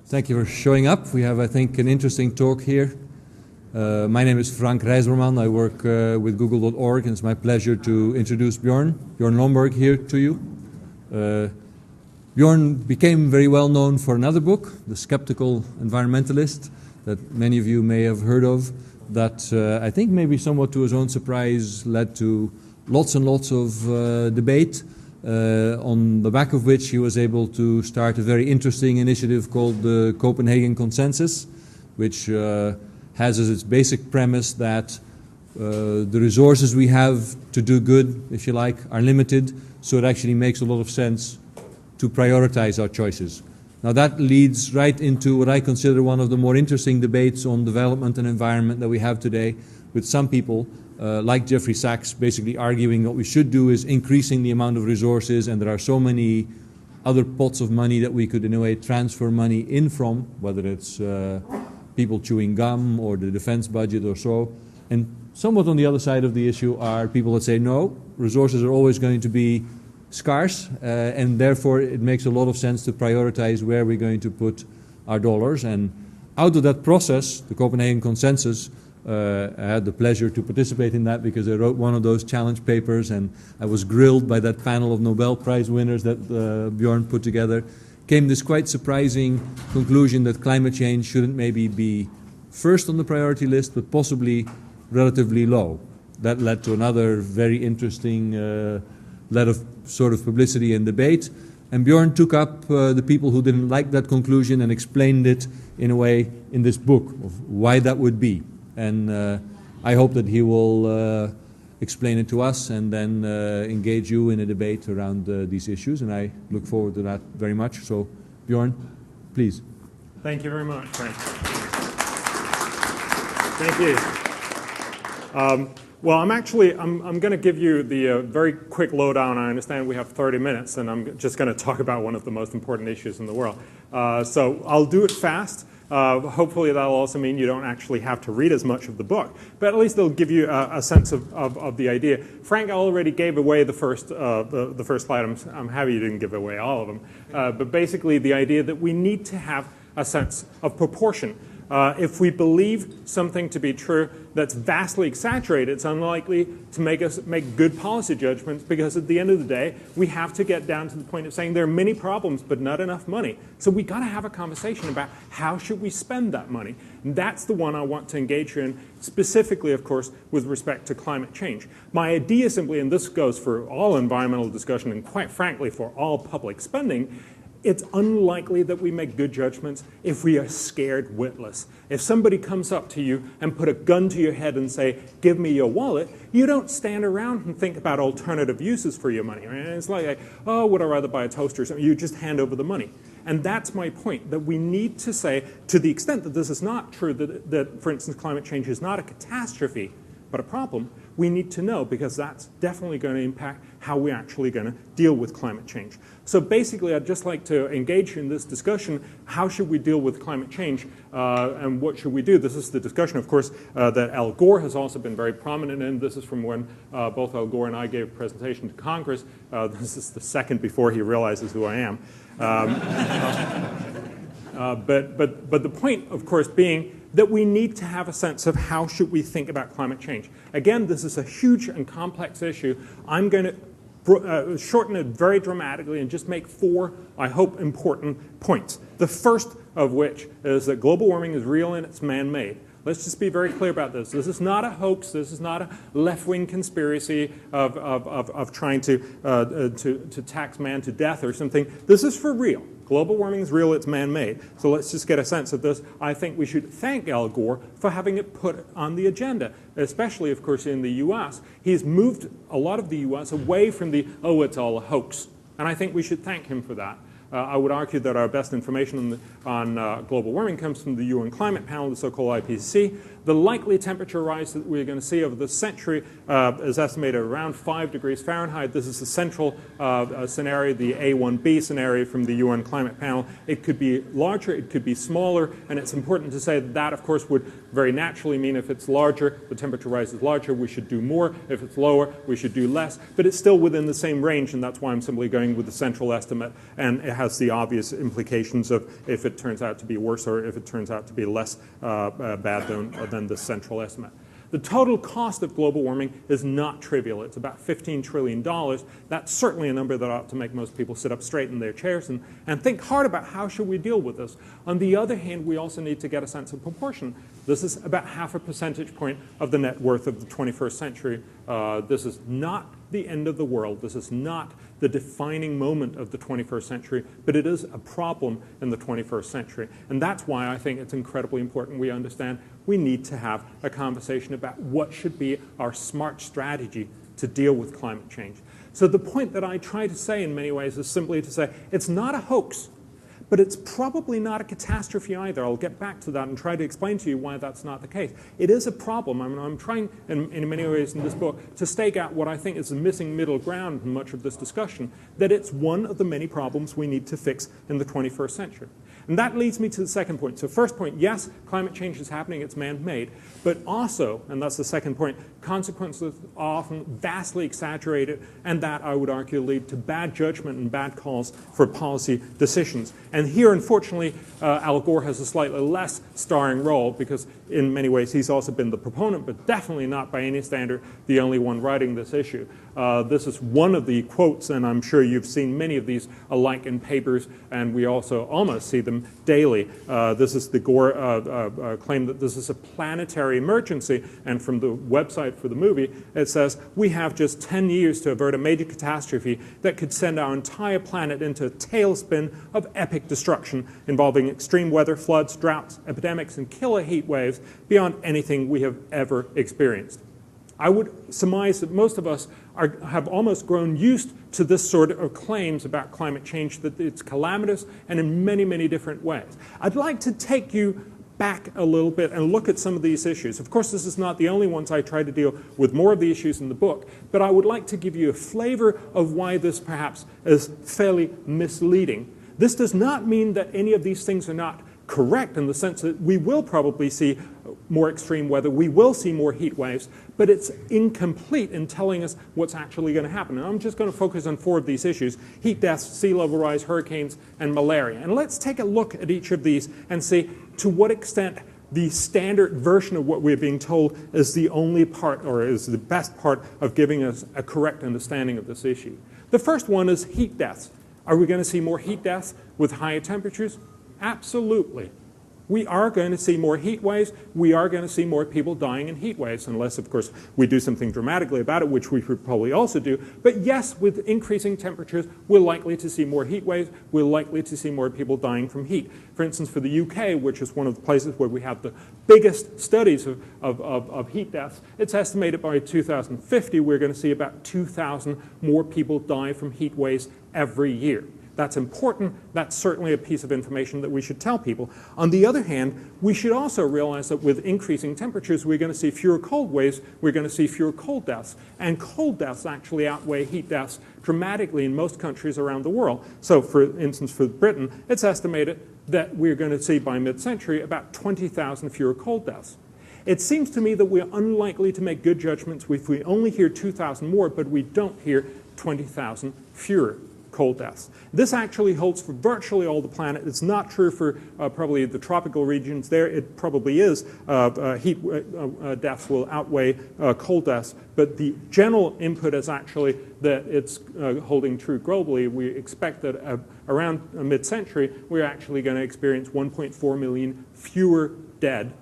Thank you for showing up. We have, I think, an interesting talk here. My name is Frank Rijsberman. I work with Google.org, and it's my pleasure to introduce Bjorn Lomborg here to you. Bjorn became very well known for another book, The Skeptical Environmentalist, that many of you may have heard of, that I think maybe somewhat to his own surprise led to lots and lots of debate, on the back of which he was able to start a very interesting initiative called the Copenhagen Consensus, which has as its basic premise that the resources we have to do good, if you like, are limited, so it actually makes a lot of sense to prioritize our choices. Now that leads right into what I consider one of the more interesting debates on development and environment that we have today, with some people like Jeffrey Sachs basically arguing what we should do is increasing the amount of resources, and there are so many other pots of money that we could in a way transfer money in from, whether it's people chewing gum or the defense budget or so. And somewhat on the other side of the issue are people that say no, resources are always going to be scarce, and therefore it makes a lot of sense to prioritize where we're going to put our dollars. And out of that process, the Copenhagen Consensus, I had the pleasure to participate in that because I wrote one of those challenge papers, and I was grilled by that panel of Nobel Prize winners that Bjorn put together. Came this quite surprising conclusion that climate change shouldn't maybe be first on the priority list, but possibly relatively low. That led to another very interesting lot of sort of publicity and debate. And Bjorn took up the people who didn't like that conclusion and explained it in a way in this book of why that would be. And I hope that he will explain it to us and then engage you in a debate around these issues. And I look forward to that very much. So, Bjorn, please. Thank you very much, Frank. Thank you. Well, I'm going to give you the very quick lowdown. I understand we have 30 minutes, and I'm just going to talk about one of the most important issues in the world. So I'll do it fast. Hopefully that'll also mean you don't actually have to read as much of the book, but at least it'll give you a sense of the idea. Frank already gave away the first slide. I'm happy you didn't give away all of them. But basically the idea that we need to have a sense of proportion. If we believe something to be true that's vastly exaggerated, it's unlikely to make us make good policy judgments, because at the end of the day, we have to get down to the point of saying there are many problems but not enough money. So we got to have a conversation about how should we spend that money. And that's the one I want to engage you in, specifically, of course, with respect to climate change. My idea simply, and this goes for all environmental discussion and quite frankly for all public spending, it's unlikely that we make good judgments if we are scared witless. If somebody comes up to you and put a gun to your head and say, give me your wallet, you don't stand around and think about alternative uses for your money. Right? And it's like, oh, would I rather buy a toaster or something? You just hand over the money. And that's my point, that we need to say, to the extent that this is not true, that for instance, climate change is not a catastrophe, but a problem, we need to know, because that's definitely going to impact how we're actually going to deal with climate change. So basically, I'd just like to engage in this discussion. How should we deal with climate change, and what should we do? This is the discussion, of course, that Al Gore has also been very prominent in. This is from when both Al Gore and I gave a presentation to Congress. This is the second before he realizes who I am. But the point, of course, being that we need to have a sense of how should we think about climate change. Again, this is a huge and complex issue. I'm going to shorten it very dramatically and just make four, I hope, important points. The first of which is that global warming is real and it's man-made. Let's just be very clear about this. This is not a hoax. This is not a left-wing conspiracy of trying to tax man to death or something. This is for real. Global warming is real, it's man-made. So let's just get a sense of this. I think we should thank Al Gore for having it put on the agenda, especially, of course, in the U.S. He's moved a lot of the U.S. away from the, oh, it's all a hoax. And I think we should thank him for that. I would argue that our best information on global warming comes from the UN Climate Panel, the so-called IPCC. The likely temperature rise that we're going to see over the century is estimated around 5 degrees Fahrenheit. This is the central scenario, the A1B scenario from the UN Climate Panel. It could be larger, it could be smaller, and it's important to say that that, of course, would very naturally mean if it's larger, the temperature rise is larger, we should do more. If it's lower, we should do less. But it's still within the same range, and that's why I'm simply going with the central estimate. And it has the obvious implications of if it turns out to be worse or if it turns out to be less bad than the central estimate. The total cost of global warming is not trivial. It's about $15 trillion. That's certainly a number that ought to make most people sit up straight in their chairs and think hard about how should we deal with this. On the other hand, we also need to get a sense of proportion. This is about half a percentage point of the net worth of the 21st century. This is not the end of the world. This is not the defining moment of the 21st century, but it is a problem in the 21st century. And that's why I think it's incredibly important we understand we need to have a conversation about what should be our smart strategy to deal with climate change. So the point that I try to say in many ways is simply to say it's not a hoax, but it's probably not a catastrophe either. I'll get back to that and try to explain to you why that's not the case. It is a problem. I mean, I'm trying in many ways in this book to stake out what I think is the missing middle ground in much of this discussion, that it's one of the many problems we need to fix in the 21st century. And that leads me to the second point. So first point, yes, climate change is happening, it's man-made, but also, and that's the second point, consequences are often vastly exaggerated, and that, I would argue, lead to bad judgment and bad calls for policy decisions. And here, unfortunately, Al Gore has a slightly less starring role because in many ways he's also been the proponent, but definitely not by any standard the only one writing this issue. This is one of the quotes, and I'm sure you've seen many of these alike in papers, and we also almost see them daily. This is the Gore claim that this is a planetary emergency, and from the website for the movie, it says, we have just 10 years to avert a major catastrophe that could send our entire planet into a tailspin of epic destruction involving extreme weather, floods, droughts, epidemics, and killer heat waves beyond anything we have ever experienced. I would surmise that most of us have almost grown used to this sort of claims about climate change, that it's calamitous and in many, many different ways. I'd like to take you back a little bit and look at some of these issues. Of course, this is not the only ones. I try to deal with more of the issues in the book, but I would like to give you a flavor of why this perhaps is fairly misleading. This does not mean that any of these things are not correct in the sense that we will probably see more extreme weather, we will see more heat waves, but it's incomplete in telling us what's actually going to happen. And I'm just going to focus on 4 of these issues: heat deaths, sea level rise, hurricanes, and malaria. And let's take a look at each of these and see to what extent the standard version of what we're being told is the only part, or is the best part, of giving us a correct understanding of this issue. The first one is heat deaths. Are we going to see more heat deaths with higher temperatures? Absolutely. We are going to see more heat waves. We are going to see more people dying in heat waves, unless, of course, we do something dramatically about it, which we should probably also do. But yes, with increasing temperatures, we're likely to see more heat waves. We're likely to see more people dying from heat. For instance, for the UK, which is one of the places where we have the biggest studies of heat deaths, it's estimated by 2050 we're going to see about 2,000 more people die from heat waves every year. That's important. That's certainly a piece of information that we should tell people. On the other hand, we should also realize that with increasing temperatures, we're going to see fewer cold waves. We're going to see fewer cold deaths. And cold deaths actually outweigh heat deaths dramatically in most countries around the world. So, for instance, for Britain, it's estimated that we're going to see by mid-century about 20,000 fewer cold deaths. It seems to me that we're unlikely to make good judgments if we only hear 2,000 more, but we don't hear 20,000 fewer cold deaths. This actually holds for virtually all the planet. It's not true for probably the tropical regions. There it probably is. Heat deaths will outweigh cold deaths, but the general input is actually that it's holding true globally. We expect that around mid-century, we're actually going to experience 1.4 million fewer dead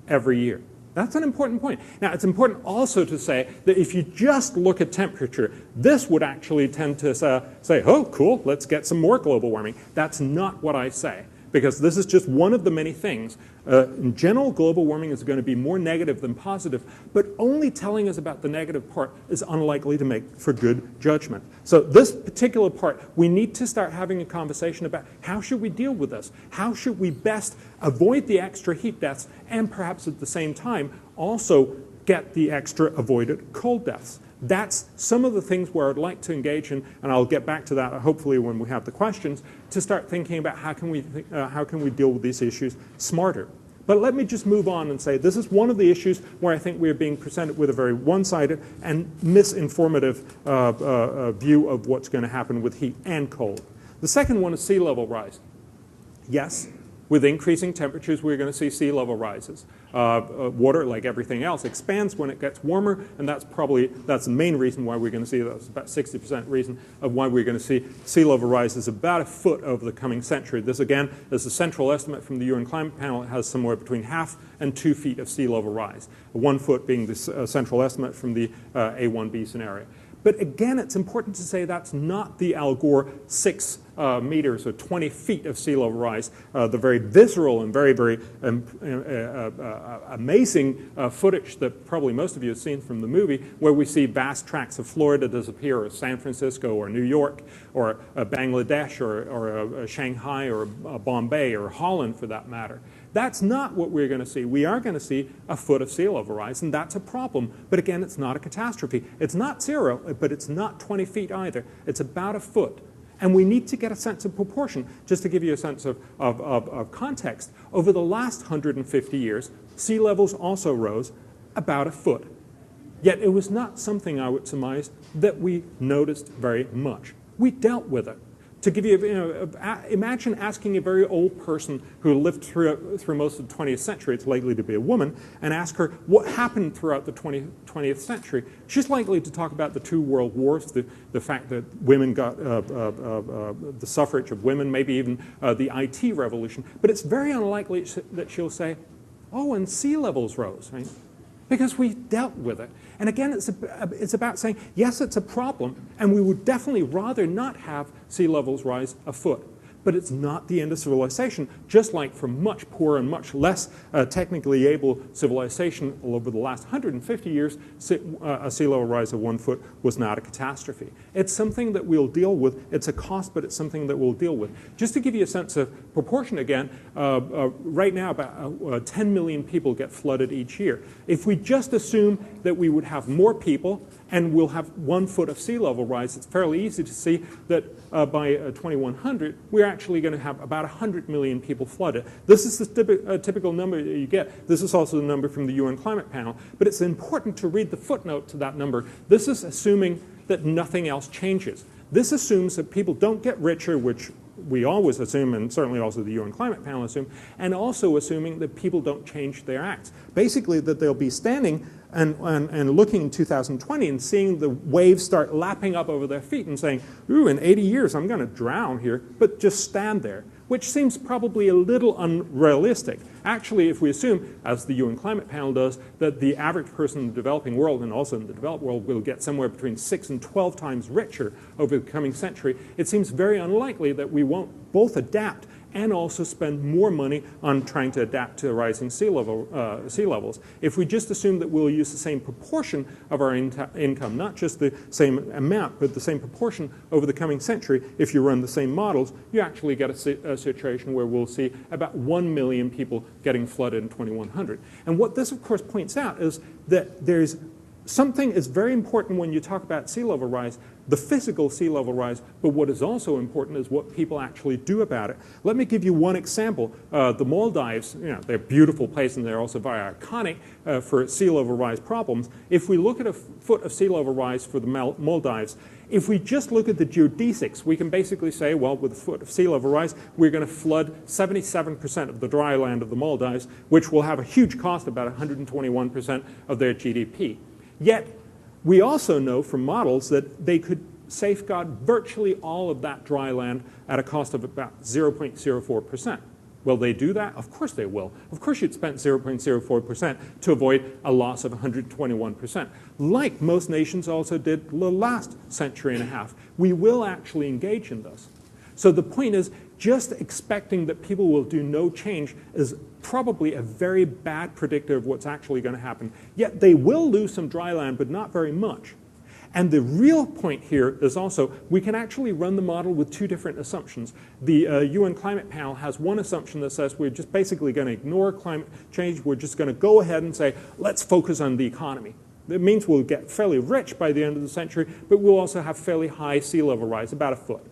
every year. That's an important point. Now, it's important also to say that if you just look at temperature, this would actually tend to say, oh, cool, let's get some more global warming. That's not what I say, because this is just one of the many things. In general, global warming is going to be more negative than positive, but only telling us about the negative part is unlikely to make for good judgment. So this particular part, we need to start having a conversation about how should we deal with this? How should we best avoid the extra heat deaths and perhaps at the same time also get the extra avoided cold deaths? That's some of the things where I'd like to engage in, and I'll get back to that hopefully when we have the questions, to start thinking about how can we deal with these issues smarter. But let me just move on and say this is one of the issues where I think we're being presented with a very one-sided and misinformative view of what's going to happen with heat and cold. The second one is sea level rise. Yes, with increasing temperatures, we're going to see sea level rises. Water, like everything else, expands when it gets warmer, and that's the main reason why we're going to see those. About 60% reason of why we're going to see sea level rises about a foot over the coming century. This, again, is a central estimate from the UN Climate Panel. It has somewhere between 1/2 and 2 feet of sea level rise. 1 foot being the central estimate from the A1B scenario. But again, it's important to say that's not the Al Gore 6 meters or 20 feet of sea level rise, the very visceral and very, very amazing footage that probably most of you have seen from the movie, where we see vast tracts of Florida disappear, or San Francisco, or New York, or Bangladesh, or Shanghai, or Bombay, or Holland for that matter. That's not what we're going to see. We are going to see a foot of sea level rise, and that's a problem. But again, it's not a catastrophe. It's not 0, but it's not 20 feet either. It's about a foot. And we need to get a sense of proportion. Just to give you a sense of context, over the last 150 years, sea levels also rose about a foot. Yet it was not something, I would surmise, that we noticed very much. We dealt with it. To give you, imagine asking a very old person who lived through most of the 20th century, it's likely to be a woman, and ask her what happened throughout the 20th century. She's likely to talk about the 2 world wars, the fact that women got the suffrage of women, maybe even the IT revolution. But it's very unlikely that she'll say, oh, and sea levels rose, right? Because we dealt with it. And again, it's about saying, yes, it's a problem, and we would definitely rather not have sea levels rise a foot. But it's not the end of civilization, just like for much poorer and much less technically able civilization over the last 150 years, a sea level rise of 1 foot was not a catastrophe. It's something that we'll deal with. It's a cost, but it's something that we'll deal with. Just to give you a sense of proportion again, right now about 10 million people get flooded each year. If we just assume that we would have more people and we'll have 1 foot of sea level rise, it's fairly easy to see that by 2100, we're actually going to have about 100 million people flooded. This is the typical number that you get. This is also the number from the UN Climate Panel. But it's important to read the footnote to that number. This is assuming that nothing else changes. This assumes that people don't get richer, which we always assume, and certainly also the UN Climate Panel assume, and also assuming that people don't change their acts. Basically, that they'll be standing and looking in 2020 and seeing the waves start lapping up over their feet and saying, ooh, in 80 years I'm going to drown here, but just stand there, which seems probably a little unrealistic. Actually, if we assume, as the UN Climate Panel does, that the average person in the developing world and also in the developed world will get somewhere between 6 and 12 times richer over the coming century, it seems very unlikely that we won't both adapt and also spend more money on trying to adapt to rising sea levels. If we just assume that we'll use the same proportion of our income, not just the same amount, but the same proportion over the coming century, if you run the same models, you actually get a situation where we'll see about 1 million people getting flooded in 2100. And what this, of course, points out is that there's something is very important when you talk about sea level rise, the physical sea level rise, but what is also important is what people actually do about it. Let me give you one example. The Maldives, they're a beautiful place and they're also very iconic for sea level rise problems. If we look at a foot of sea level rise for the Maldives, if we just look at the geodesics, we can basically say, well, with a foot of sea level rise, we're going to flood 77% of the dry land of the Maldives, which will have a huge cost, about 121% of their GDP. Yet, we also know from models that they could safeguard virtually all of that dry land at a cost of about 0.04%. Will they do that? Of course they will. Of course you'd spend 0.04% to avoid a loss of 121%. Like most nations also did the last century and a half. We will actually engage in this. So the point is, just expecting that people will do no change is probably a very bad predictor of what's actually going to happen. Yet they will lose some dry land, but not very much. And the real point here is also, we can actually run the model with 2 different assumptions. The UN Climate Panel has one assumption that says we're just basically going to ignore climate change. We're just going to go ahead and say, let's focus on the economy. It means we'll get fairly rich by the end of the century, but we'll also have fairly high sea level rise, about a foot.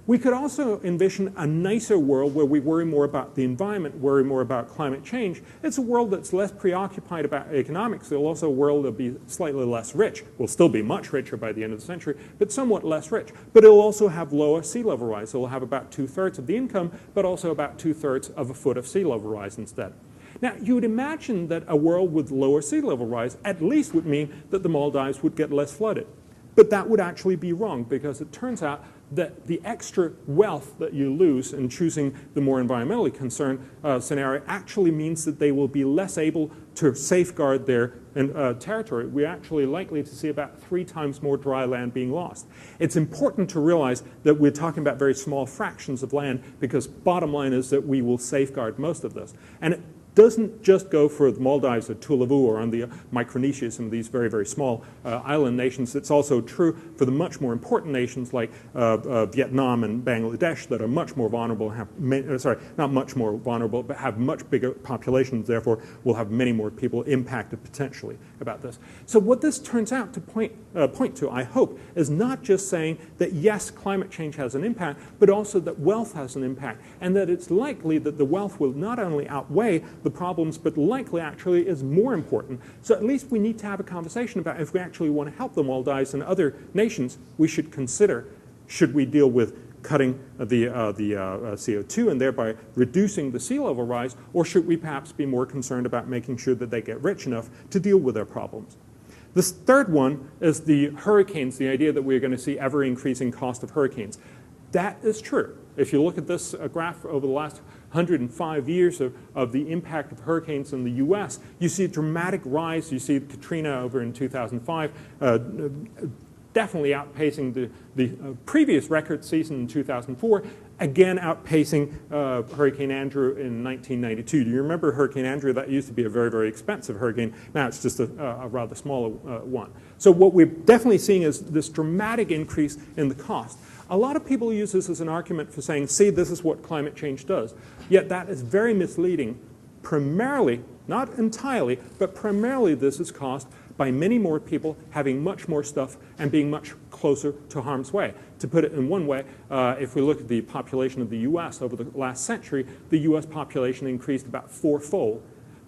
We could also envision a nicer world where we worry more about the environment, worry more about climate change. It's a world that's less preoccupied about economics. It'll also a world that'll be slightly less rich. We'll still be much richer by the end of the century, but somewhat less rich. But it'll also have lower sea level rise. It'll have about 2/3 of the income, but also about 2/3 of a foot of sea level rise instead. Now, you would imagine that a world with lower sea level rise at least would mean that the Maldives would get less flooded. But that would actually be wrong, because it turns out that the extra wealth that you lose in choosing the more environmentally concerned scenario actually means that they will be less able to safeguard their territory. We're actually likely to see about 3 times more dry land being lost. It's important to realize that we're talking about very small fractions of land, because bottom line is that we will safeguard most of this. And it doesn't just go for the Maldives or Tuvalu or on the Micronesia, some of these very, very small island nations. It's also true for the much more important nations like Vietnam and Bangladesh that are much more vulnerable, not much more vulnerable, but have much bigger populations, therefore will have many more people impacted potentially about this. So what this turns out to point to, I hope, is not just saying that yes, climate change has an impact, but also that wealth has an impact, and that it's likely that the wealth will not only outweigh the problems, but likely actually is more important. So at least we need to have a conversation about if we actually want to help the Maldives and other nations, we should consider, should we deal with cutting the CO2 and thereby reducing the sea level rise, or should we perhaps be more concerned about making sure that they get rich enough to deal with their problems? This third one is the hurricanes, the idea that we're going to see ever-increasing cost of hurricanes. That is true. If you look at this graph over the last 105 years of the impact of hurricanes in the U.S., you see a dramatic rise. You see Katrina over in 2005, definitely outpacing the previous record season in 2004, again outpacing Hurricane Andrew in 1992. Do you remember Hurricane Andrew? That used to be a very, very expensive hurricane. Now it's just a rather smaller one. So what we're definitely seeing is this dramatic increase in the cost. A lot of people use this as an argument for saying, see, this is what climate change does. Yet that is very misleading. Primarily, not entirely, but primarily this is caused by many more people having much more stuff and being much closer to harm's way. To put it in one way, if we look at the population of the U.S. over the last century, the U.S. population increased about 4-fold.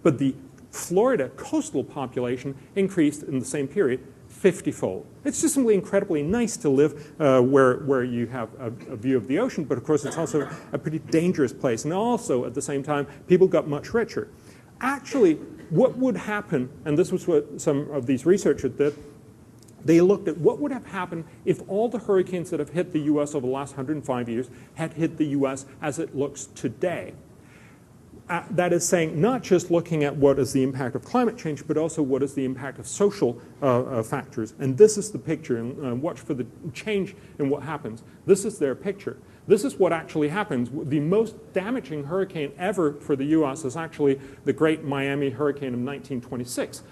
But the Florida coastal population increased in the same period 50-fold. It's just simply incredibly nice to live where you have a view of the ocean, but of course it's also a pretty dangerous place. And also, at the same time, people got much richer. Actually, what would happen, and this was what some of these researchers did, they looked at what would have happened if all the hurricanes that have hit the U.S. over the last 105 years had hit the U.S. as it looks today. That is saying not just looking at what is the impact of climate change, but also what is the impact of social factors. And this is the picture, and watch for the change in what happens. This is their picture. This is what actually happens. The most damaging hurricane ever for the U.S. is actually the Great Miami Hurricane of 1926,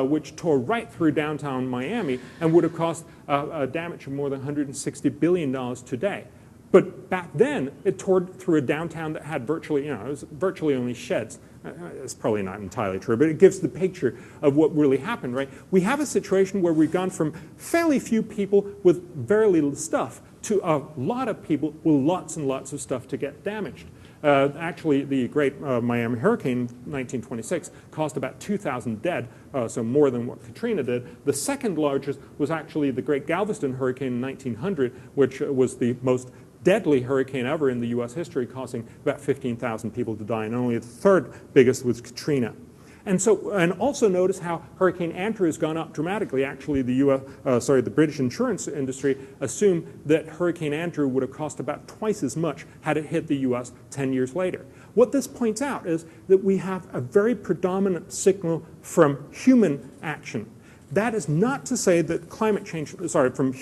which tore right through downtown Miami and would have caused a damage of more than $160 billion today. But back then, it tore through a downtown that had virtually, it was virtually only sheds. It's probably not entirely true, but it gives the picture of what really happened, right? We have a situation where we've gone from fairly few people with very little stuff to a lot of people with lots and lots of stuff to get damaged. Actually, the Great Miami Hurricane 1926 caused about 2,000 dead, so more than what Katrina did. The second largest was actually the Great Galveston Hurricane in 1900, which was the most deadly hurricane ever in the U.S. history, causing about 15,000 people to die, and only the third biggest was Katrina. And also notice how Hurricane Andrew has gone up dramatically. Actually, the British insurance industry assumed that Hurricane Andrew would have cost about twice as much had it hit the U.S. 10 years later. What this points out is that we have a very predominant signal from human action. That is not to say that climate change, from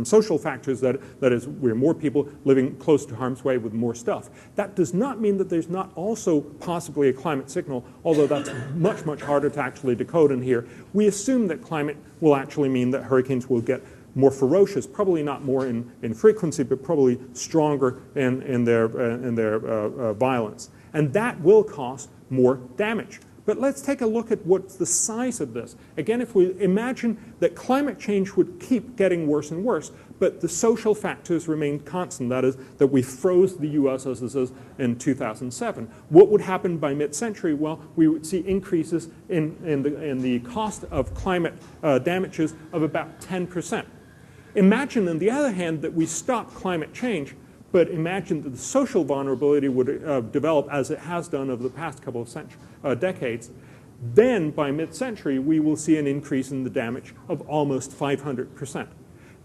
social factors, that is, we're more people living close to harm's way with more stuff. That does not mean that there's not also possibly a climate signal, although that's much, much harder to actually decode in here. We assume that climate will actually mean that hurricanes will get more ferocious, probably not more in frequency, but probably stronger in their violence. And that will cause more damage. But let's take a look at what's the size of this. Again, if we imagine that climate change would keep getting worse and worse, but the social factors remained constant. That is, that we froze the US as it is in 2007. What would happen by mid-century? Well, we would see increases in the cost of climate damages of about 10%. Imagine, on the other hand, that we stop climate change, but imagine that the social vulnerability would develop as it has done over the past couple of decades. Then, by mid-century, we will see an increase in the damage of almost 500%.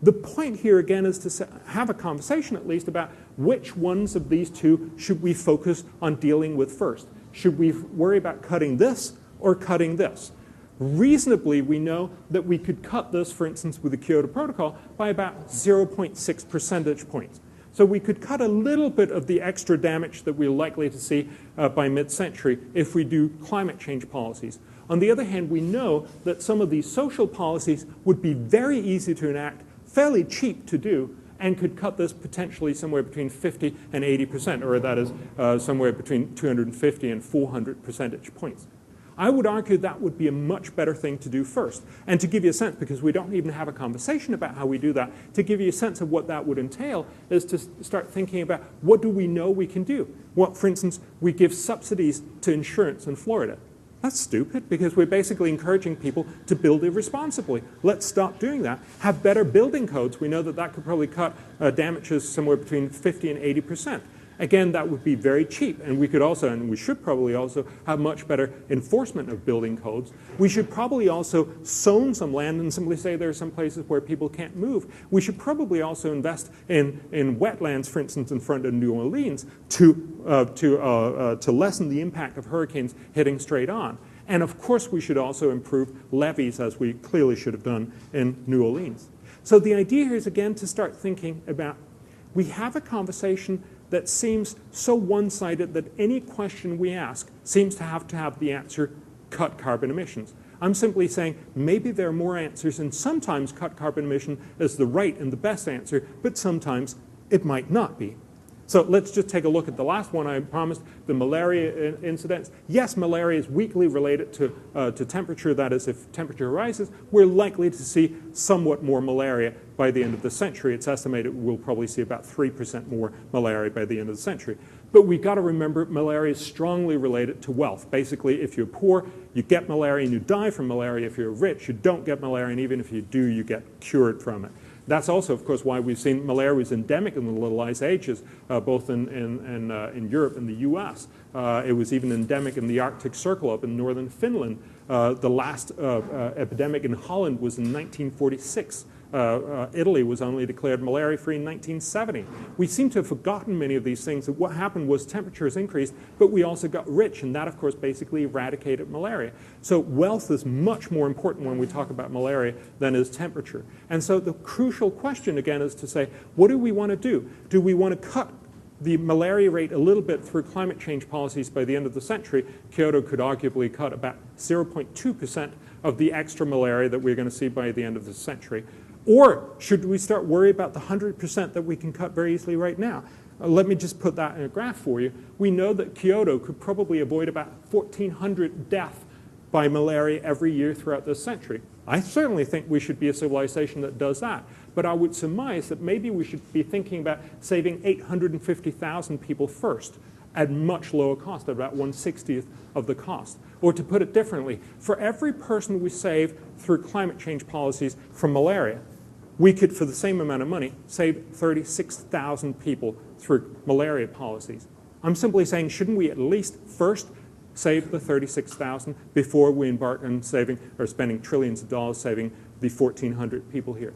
The point here, again, is to have a conversation, at least, about which ones of these two should we focus on dealing with first. Should we worry about cutting this or cutting this? Reasonably, we know that we could cut this, for instance, with the Kyoto Protocol, by about 0.6 percentage points. So we could cut a little bit of the extra damage that we're likely to see by mid-century if we do climate change policies. On the other hand, we know that some of these social policies would be very easy to enact, fairly cheap to do, and could cut this potentially somewhere between 50 and 80%, or that is somewhere between 250 and 400 percentage points. I would argue that would be a much better thing to do first. And to give you a sense, because we don't even have a conversation about how we do that, to give you a sense of what that would entail is to start thinking about what do we know we can do. Well, for instance, we give subsidies to insurance in Florida. That's stupid because we're basically encouraging people to build irresponsibly. Let's stop doing that. Have better building codes. We know that that could probably cut damages somewhere between 50 and 80%. Again, that would be very cheap, and we could also, and we should probably also, have much better enforcement of building codes. We should probably also zone some land and simply say there are some places where people can't move. We should probably also invest in wetlands, for instance, in front of New Orleans to lessen the impact of hurricanes hitting straight on. And of course, we should also improve levees, as we clearly should have done in New Orleans. So the idea here is, again, to start thinking about, we have a conversation that seems so one-sided that any question we ask seems to have the answer, cut carbon emissions. I'm simply saying maybe there are more answers, and sometimes cut carbon emission is the right and the best answer, but sometimes it might not be. So let's just take a look at the last one I promised, the malaria incidents. Yes, malaria is weakly related to temperature. That is, if temperature rises, we're likely to see somewhat more malaria by the end of the century. It's estimated we'll probably see about 3% more malaria by the end of the century. But we've got to remember malaria is strongly related to wealth. Basically, if you're poor, you get malaria and you die from malaria. If you're rich, you don't get malaria, and even if you do, you get cured from it. That's also, of course, why we've seen malaria was endemic in the Little Ice Ages, both in Europe and the US. It was even endemic in the Arctic Circle up in northern Finland. The last epidemic in Holland was in 1946. Italy was only declared malaria-free in 1970. We seem to have forgotten many of these things. That what happened was temperatures increased, but we also got rich, and that, of course, basically eradicated malaria. So wealth is much more important when we talk about malaria than is temperature. And so the crucial question, again, is to say, what do we want to do? Do we want to cut the malaria rate a little bit through climate change policies by the end of the century? Kyoto could arguably cut about 0.2% of the extra malaria that we're going to see by the end of the century. Or should we start worrying about the 100% that we can cut very easily right now? Let me just put that in a graph for you. We know that Kyoto could probably avoid about 1,400 deaths by malaria every year throughout this century. I certainly think we should be a civilization that does that. But I would surmise that maybe we should be thinking about saving 850,000 people first at much lower cost, at about 1/60th of the cost. Or to put it differently, for every person we save through climate change policies from malaria, we could, for the same amount of money, save 36,000 people through malaria policies. I'm simply saying, shouldn't we at least first save the 36,000 before we embark on saving or spending trillions of dollars saving the 1,400 people here?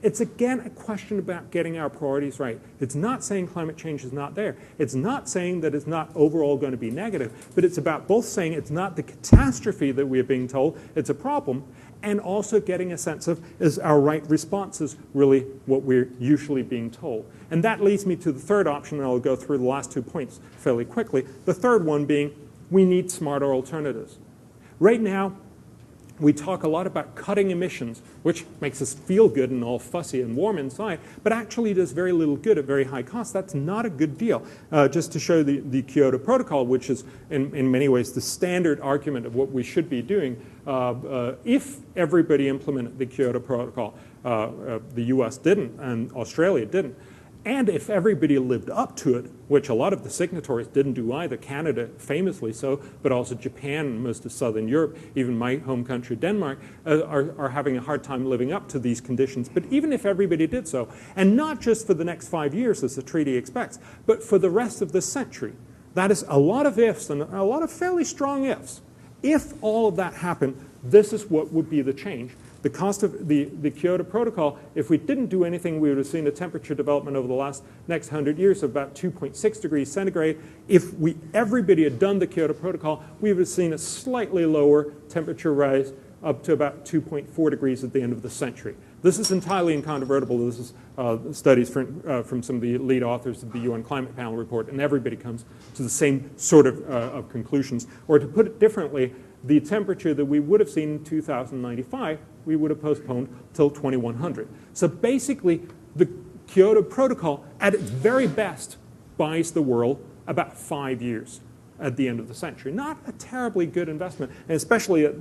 It's, again, a question about getting our priorities right. It's not saying climate change is not there. It's not saying that it's not overall going to be negative, but it's about both saying it's not the catastrophe that we are being told, it's a problem, and also getting a sense of, is our right responses really what we're usually being told? And that leads me to the third option, and I'll go through the last 2 points fairly quickly. The third one being, we need smarter alternatives. Right now, we talk a lot about cutting emissions, which makes us feel good and all fussy and warm inside, but actually does very little good at very high cost. That's not a good deal. Just to show the Kyoto Protocol, which is in many ways the standard argument of what we should be doing, if everybody implemented the Kyoto Protocol, the US didn't and Australia didn't, and if everybody lived up to it, which a lot of the signatories didn't do either, Canada famously so, but also Japan and most of Southern Europe, even my home country Denmark, are having a hard time living up to these conditions. But even if everybody did so, and not just for the next 5 years as the treaty expects, but for the rest of the century, that is a lot of ifs and a lot of fairly strong ifs. If all of that happened, this is what would be the change. The cost of the Kyoto Protocol, if we didn't do anything, we would have seen a temperature development over the next 100 years of about 2.6 degrees centigrade. If everybody had done the Kyoto Protocol, we would have seen a slightly lower temperature rise up to about 2.4 degrees at the end of the century. This is entirely incontrovertible. This is studies from some of the lead authors of the UN Climate Panel report, and everybody comes to the same sort of conclusions. Or to put it differently, the temperature that we would have seen in 2095, we would have postponed till 2100. So basically, the Kyoto Protocol, at its very best, buys the world about 5 years at the end of the century. Not a terribly good investment, and especially at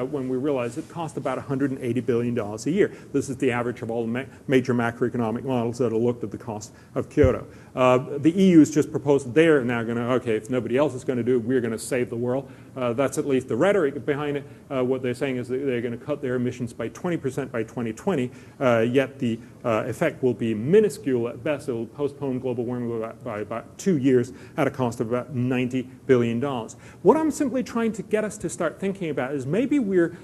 when we realize it cost about $180 billion a year. This is the average of all the major macroeconomic models that have looked at the cost of Kyoto. The EU has just proposed that they're now going to, okay, if nobody else is going to do it, we're going to save the world. That's at least the rhetoric behind it. What they're saying is that they're going to cut their emissions by 20% by 2020, yet the effect will be minuscule at best. It will postpone global warming by about 2 years at a cost of about $90 billion. What I'm simply trying to get us to start thinking about is maybe we're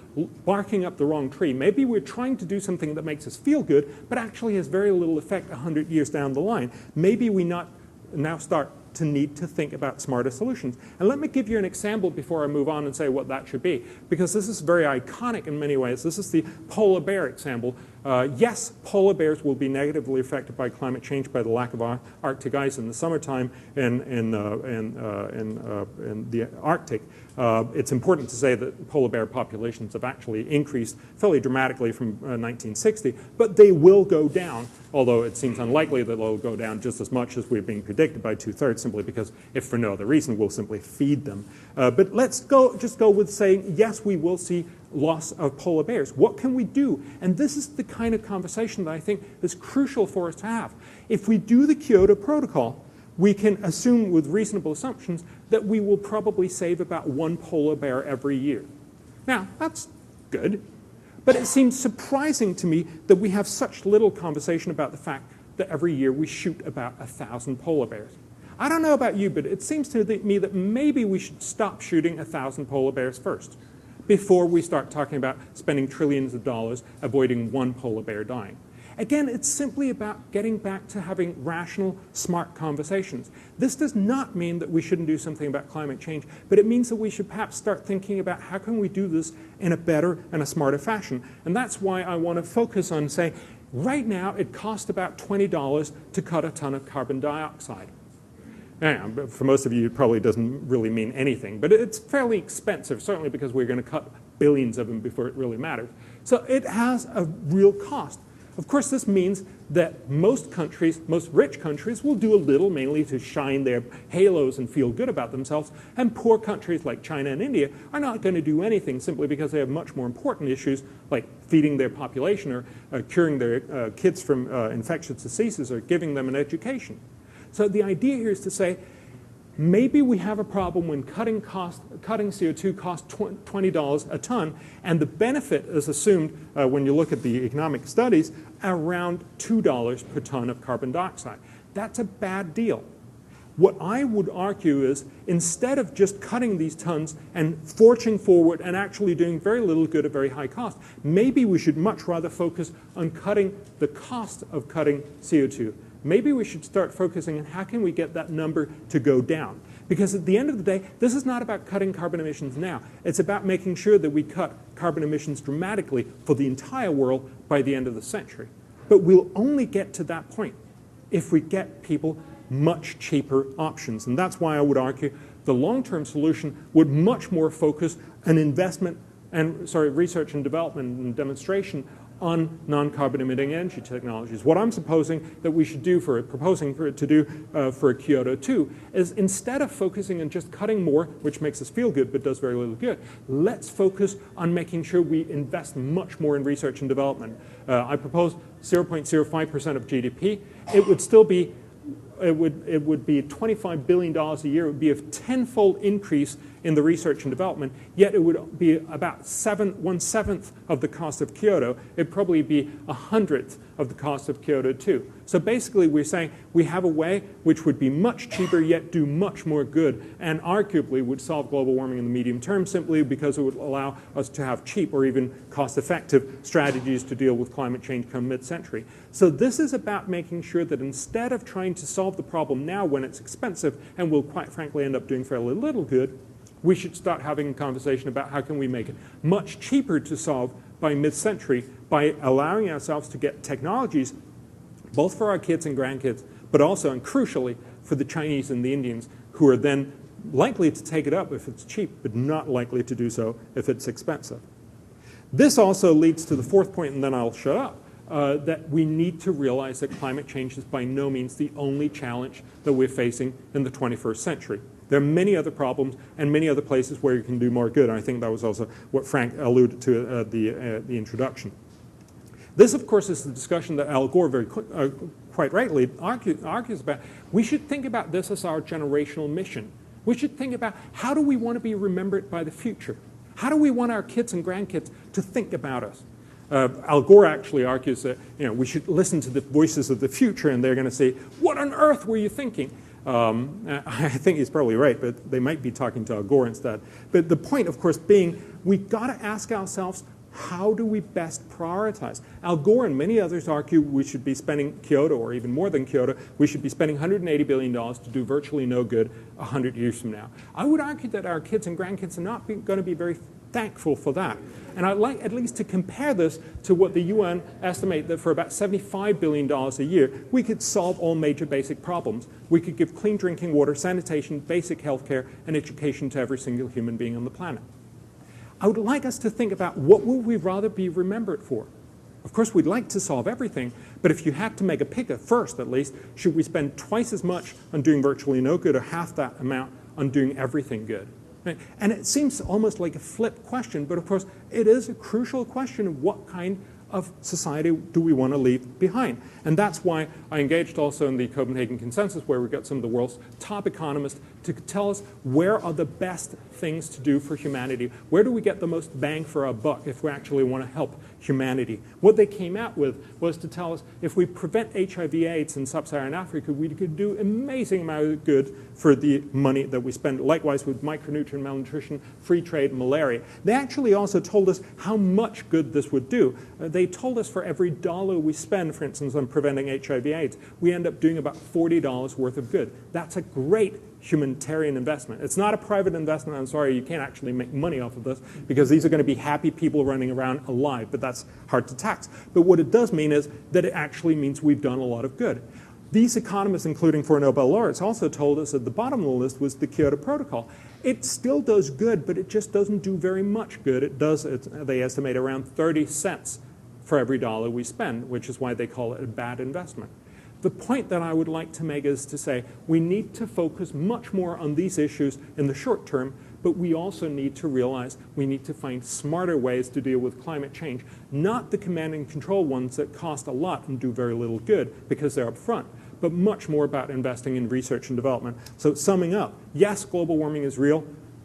barking up the wrong tree. Maybe we're trying to do something that makes us feel good, but actually has very little effect 100 years down the line. Maybe we not now start to need to think about smarter solutions. And let me give you an example before I move on and say what that should be, because this is very iconic in many ways. This is the polar bear example. Yes, polar bears will be negatively affected by climate change, by the lack of Arctic ice in the summertime in the Arctic. It's important to say that polar bear populations have actually increased fairly dramatically from 1960, but they will go down, although it seems unlikely that they'll go down just as much as we're being predicted by 2/3, simply because, if for no other reason, we'll simply feed them. But let's just go with saying, yes, we will see loss of polar bears. What can we do? And this is the kind of conversation that I think is crucial for us to have. If we do the Kyoto Protocol, we can assume with reasonable assumptions that we will probably save about 1 polar bear every year. Now, that's good, but it seems surprising to me that we have such little conversation about the fact that every year we shoot about 1,000 polar bears. I don't know about you, but it seems to me that maybe we should stop shooting 1,000 polar bears first before we start talking about spending trillions of dollars avoiding 1 polar bear dying. Again, it's simply about getting back to having rational, smart conversations. This does not mean that we shouldn't do something about climate change, but it means that we should perhaps start thinking about how can we do this in a better and a smarter fashion. And that's why I want to focus on saying, right now it costs about $20 to cut a ton of carbon dioxide. Yeah, for most of you, it probably doesn't really mean anything, but it's fairly expensive, certainly because we're going to cut billions of them before it really matters. So it has a real cost. Of course, this means that most countries, most rich countries, will do a little, mainly to shine their halos and feel good about themselves, and poor countries like China and India are not going to do anything simply because they have much more important issues like feeding their population or curing their kids from infectious diseases or giving them an education. So the idea here is to say, maybe we have a problem when cutting CO2 costs $20 a ton, and the benefit is assumed, when you look at the economic studies, around $2 per ton of carbon dioxide. That's a bad deal. What I would argue is, instead of just cutting these tons and forging forward and actually doing very little good at very high cost, maybe we should much rather focus on cutting the cost of cutting CO2. Maybe we should start focusing on how can we get that number to go down. Because at the end of the day, this is not about cutting carbon emissions now. It's about making sure that we cut carbon emissions dramatically for the entire world by the end of the century. But we'll only get to that point if we get people much cheaper options. And that's why I would argue the long-term solution would much more focus on investment research and development and demonstration on non-carbon emitting energy technologies. What I'm proposing that we should do for Kyoto 2 is, instead of focusing on just cutting more, which makes us feel good but does very little good, let's focus on making sure we invest much more in research and development. I propose 0.05% of GDP. It would still be it would be $25 billion a year. It would be a tenfold increase in the research and development, yet it would be about 1/7 of the cost of Kyoto. It'd probably be 100th of the cost of Kyoto 2. So basically we're saying we have a way which would be much cheaper yet do much more good, and arguably would solve global warming in the medium term, simply because it would allow us to have cheap or even cost-effective strategies to deal with climate change come mid-century. So this is about making sure that instead of trying to solve the problem now when it's expensive and will quite frankly end up doing fairly little good, we should start having a conversation about how can we make it much cheaper to solve by mid-century by allowing ourselves to get technologies both for our kids and grandkids, but also, and crucially, for the Chinese and the Indians, who are then likely to take it up if it's cheap, but not likely to do so if it's expensive. This also leads to the fourth point, and then I'll shut up, that we need to realize that climate change is by no means the only challenge that we're facing in the 21st century. There are many other problems and many other places where you can do more good. And I think that was also what Frank alluded to at the introduction. This, of course, is the discussion that Al Gore very quite rightly argues about. We should think about this as our generational mission. We should think about, how do we want to be remembered by the future? How do we want our kids and grandkids to think about us? Al Gore actually argues that we should listen to the voices of the future, and they're going to say, "What on earth were you thinking?" I think he's probably right, but they might be talking to Al Gore instead. But the point, of course, being we've got to ask ourselves, how do we best prioritize? Al Gore and many others argue we should be spending Kyoto, or even more than Kyoto, we should be spending $180 billion to do virtually no good 100 years from now. I would argue that our kids and grandkids are not going to be very thankful for that. And I'd like at least to compare this to what the UN estimate that for about $75 billion a year, we could solve all major basic problems. We could give clean drinking water, sanitation, basic health care, and education to every single human being on the planet. I would like us to think about what would we rather be remembered for. Of course, we'd like to solve everything, but if you had to make a pick at first, at least, should we spend twice as much on doing virtually no good or half that amount on doing everything good? Right? And it seems almost like a flip question, but of course, it is a crucial question of what kind of society do we want to leave behind. And that's why I engaged also in the Copenhagen Consensus, where we got some of the world's top economists to tell us where are the best things to do for humanity. Where do we get the most bang for our buck if we actually want to help humanity? What they came out with was to tell us if we prevent HIV/AIDS in sub-Saharan Africa, we could do amazing amount of good for the money that we spend. Likewise with micronutrient malnutrition, free trade, malaria. They actually also told us how much good this would do. They told us for every dollar we spend, for instance, on preventing HIV/AIDS, we end up doing about $40 worth of good. That's a great humanitarian investment. It's not a private investment. I'm sorry, you can't actually make money off of this because these are going to be happy people running around alive, but that's hard to tax. But what it does mean is that it actually means we've done a lot of good. These economists, including 4 Nobel laureates, also told us at the bottom of the list was the Kyoto Protocol. It still does good, but it just doesn't do very much good. It does, they estimate, around 30 cents for every dollar we spend, which is why they call it a bad investment. The point that I would like to make is to say we need to focus much more on these issues in the short term, but we also need to realize we need to find smarter ways to deal with climate change, not the command and control ones that cost a lot and do very little good because they're up front, but much more about investing in research and development. So summing up, yes, global warming is real.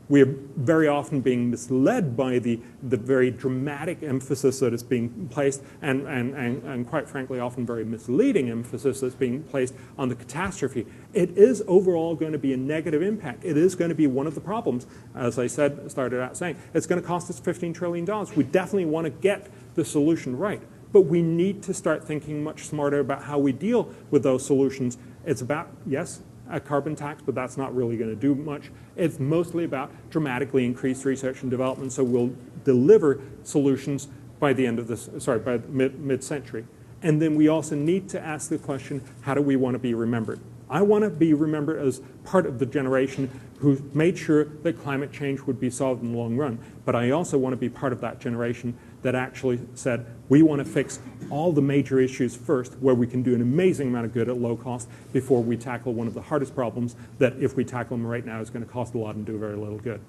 We are very often being misled by the very dramatic emphasis that is being placed and quite frankly often very misleading emphasis that's being placed on the catastrophe. It is overall going to be a negative impact. It is going to be one of the problems. As I started out saying, it's going to cost us $15 trillion. We definitely want to get the solution right. But we need to start thinking much smarter about how we deal with those solutions. It's about, yes, a carbon tax, but that's not really going to do much. It's mostly about dramatically increased research and development, so we'll deliver solutions by the end of this, by mid-century. And then we also need to ask the question, how do we want to be remembered? I want to be remembered as part of the generation who made sure that climate change would be solved in the long run. But I also want to be part of that generation that actually said, we want to fix all the major issues first, where we can do an amazing amount of good at low cost before we tackle one of the hardest problems that, if we tackle them right now, is going to cost a lot and do very little good.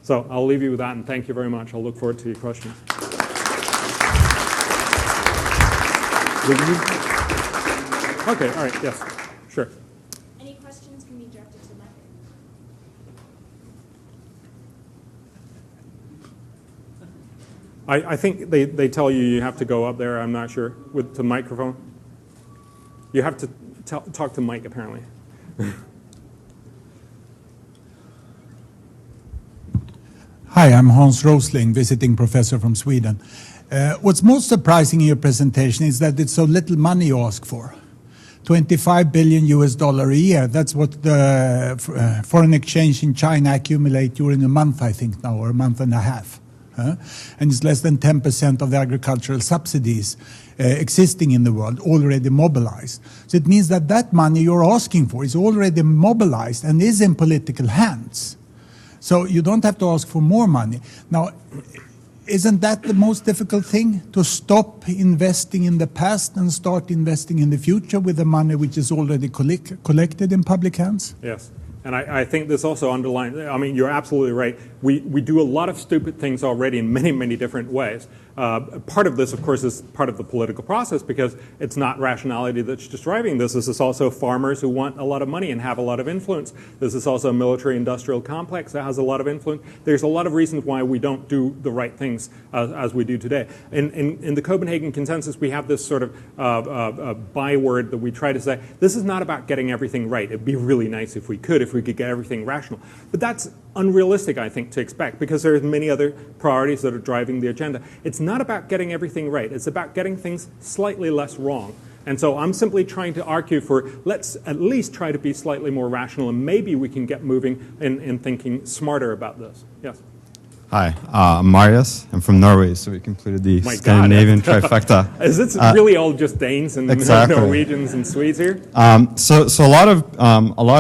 So I'll leave you with that, and thank you very much. I'll look forward to your questions. Okay, all right, yes, sure. Any questions can be directed to Mike. I think they tell you have to go up there, I'm not sure, with the microphone. You have to talk to Mike, apparently. Hi, I'm Hans Rosling, visiting professor from Sweden. What's most surprising in your presentation is that it's so little money you ask for. $25 billion a year. That's what the foreign exchange in China accumulate during a month, I think now, or a month and a half. And it's less than 10% of the agricultural subsidies existing in the world already mobilized. So it means that that money you're asking for is already mobilized and is in political hands. So you don't have to ask for more money. Now, isn't that the most difficult thing? To stop investing in the past and start investing in the future with the money which is already collected in public hands? Yes. And I think this also underlines, I mean, you're absolutely right. We do a lot of stupid things already in many, many different ways. Part of this, of course, is part of the political process because it's not rationality that's just driving this. This is also farmers who want a lot of money and have a lot of influence. This is also a military-industrial complex that has a lot of influence. There's a lot of reasons why we don't do the right things as we do today. In the Copenhagen Consensus, we have this sort of byword that we try to say, this is not about getting everything right. It'd be really nice if we could get everything rational. But that's unrealistic, I think, to expect because there's many other priorities that are driving the agenda. It's not about getting everything right. It's about getting things slightly less wrong. And so I'm simply trying to argue for let's at least try to be slightly more rational and maybe we can get moving in thinking smarter about this. Yes? Hi, I'm Marius. I'm from Norway, so we completed the Scandinavian trifecta. Is it really all just Danes and exactly. Norwegians and Swedes here? So a lot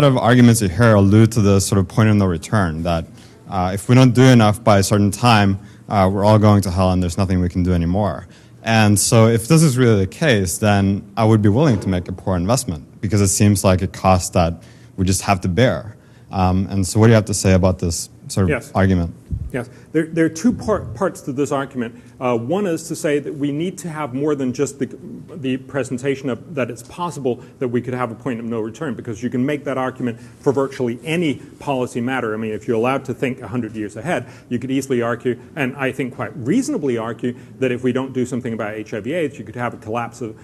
of arguments you hear allude to the sort of point of no return, that if we don't do enough by a certain time, we're all going to hell and there's nothing we can do anymore. And so if this is really the case, then I would be willing to make a poor investment because it seems like a cost that we just have to bear. And so what do you have to say about this sort of argument? Yes, there are two parts to this argument. One is to say that we need to have more than just the presentation of that it's possible that we could have a point of no return, because you can make that argument for virtually any policy matter. I mean, if you're allowed to think 100 years ahead, you could easily argue, and I think quite reasonably argue, that if we don't do something about HIV/AIDS, you could have a collapse of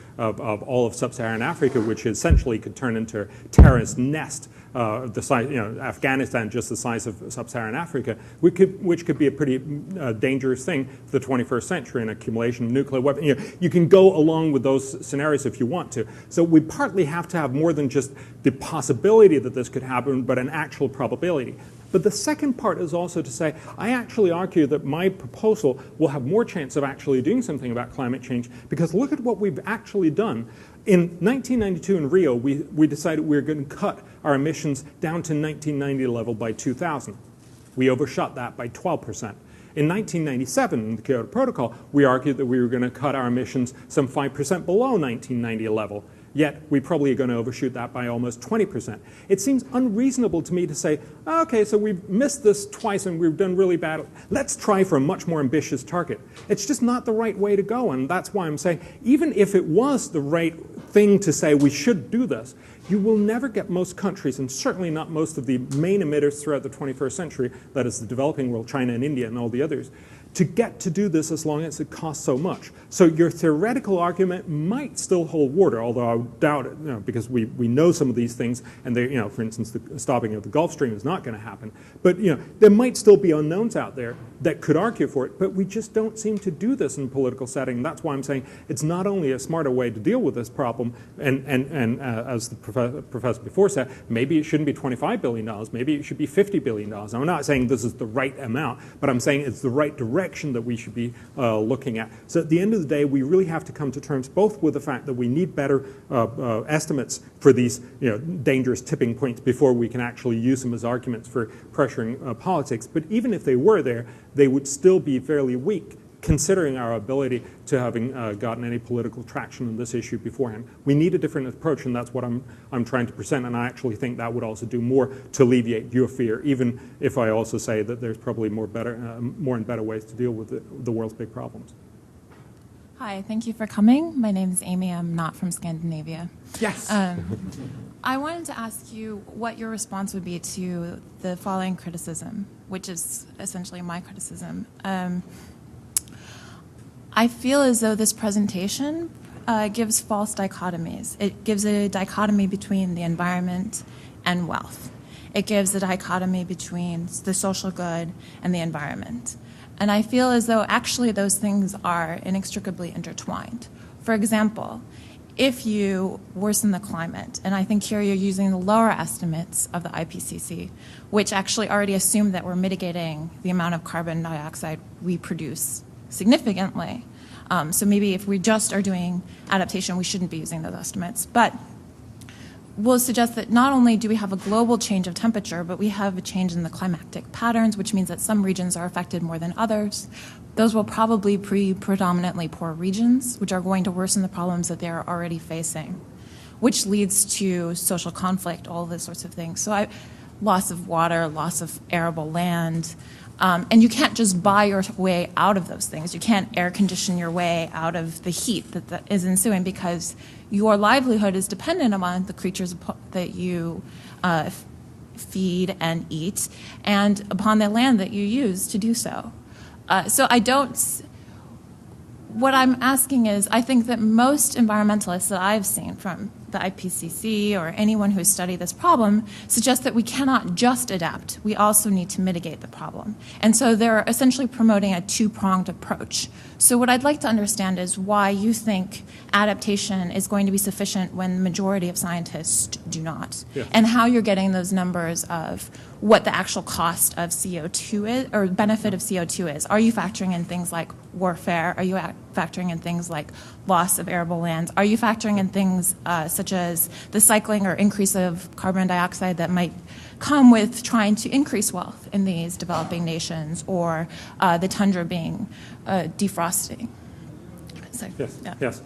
all of sub-Saharan Africa, which essentially could turn into a terrorist nest. The size, Afghanistan, just the size of sub-Saharan Africa, which could be a pretty dangerous thing for the 21st century, an accumulation of nuclear weapons. You can go along with those scenarios if you want to. So we partly have to have more than just the possibility that this could happen, but an actual probability. But the second part is also to say, I actually argue that my proposal will have more chance of actually doing something about climate change, because look at what we've actually done. In 1992 in Rio, we decided we were going to cut our emissions down to 1990 level by 2000. We overshot that by 12%. In 1997, in the Kyoto Protocol, we argued that we were going to cut our emissions some 5% below 1990 level. Yet we probably are going to overshoot that by almost 20%. It seems unreasonable to me to say, okay, so we've missed this twice and we've done really bad. Let's try for a much more ambitious target. It's just not the right way to go, and that's why I'm saying, even if it was the right thing to say we should do this, you will never get most countries, and certainly not most of the main emitters throughout the 21st century, that is the developing world, China and India and all the others, to get to do this as long as it costs so much. So your theoretical argument might still hold water, although I doubt it, because we know some of these things, and they, for instance, the stopping of the Gulf Stream is not going to happen. But there might still be unknowns out there that could argue for it, but we just don't seem to do this in a political setting. That's why I'm saying it's not only a smarter way to deal with this problem, and as the professor before said, maybe it shouldn't be $25 billion, maybe it should be $50 billion. I'm not saying this is the right amount, but I'm saying it's the right direction that we should be looking at. So at the end of the day, we really have to come to terms both with the fact that we need better estimates for these dangerous tipping points before we can actually use them as arguments for pressuring politics. But even if they were there, they would still be fairly weak, considering our ability to having gotten any political traction on this issue beforehand. We need a different approach, and that's what I'm trying to present, and I actually think that would also do more to alleviate your fear, even if I also say that there's probably more and better ways to deal with the world's big problems. Hi, thank you for coming. My name is Amy. I'm not from Scandinavia. Yes. I wanted to ask you what your response would be to the following criticism, which is essentially my criticism. I feel as though this presentation gives false dichotomies. It gives a dichotomy between the environment and wealth. It gives a dichotomy between the social good and the environment. And I feel as though actually those things are inextricably intertwined. For example, if you worsen the climate, and I think here you're using the lower estimates of the IPCC, which actually already assume that we're mitigating the amount of carbon dioxide we produce significantly. So maybe if we just are doing adaptation, we shouldn't be using those estimates. But we'll suggest that not only do we have a global change of temperature, but we have a change in the climatic patterns, which means that some regions are affected more than others. Those will probably be predominantly poor regions, which are going to worsen the problems that they're already facing, which leads to social conflict, all of those sorts of things. So loss of water, loss of arable land, and you can't just buy your way out of those things. You can't air condition your way out of the heat that is ensuing, because your livelihood is dependent upon the creatures that you feed and eat, and upon the land that you use to do so. What I'm asking is, I think that most environmentalists that I've seen from the IPCC or anyone who's studied this problem suggest that we cannot just adapt. We also need to mitigate the problem. And so they're essentially promoting a two-pronged approach. So what I'd like to understand is why you think adaptation is going to be sufficient when the majority of scientists do not, and how you're getting those numbers of what the actual cost of CO2 is, or benefit of CO2 is. Are you factoring in things like warfare? Are you factoring in things like loss of arable lands? Are you factoring in things such as the cycling or increase of carbon dioxide that might come with trying to increase wealth in these developing nations, or the tundra being defrosting? So, yes, yeah. yes.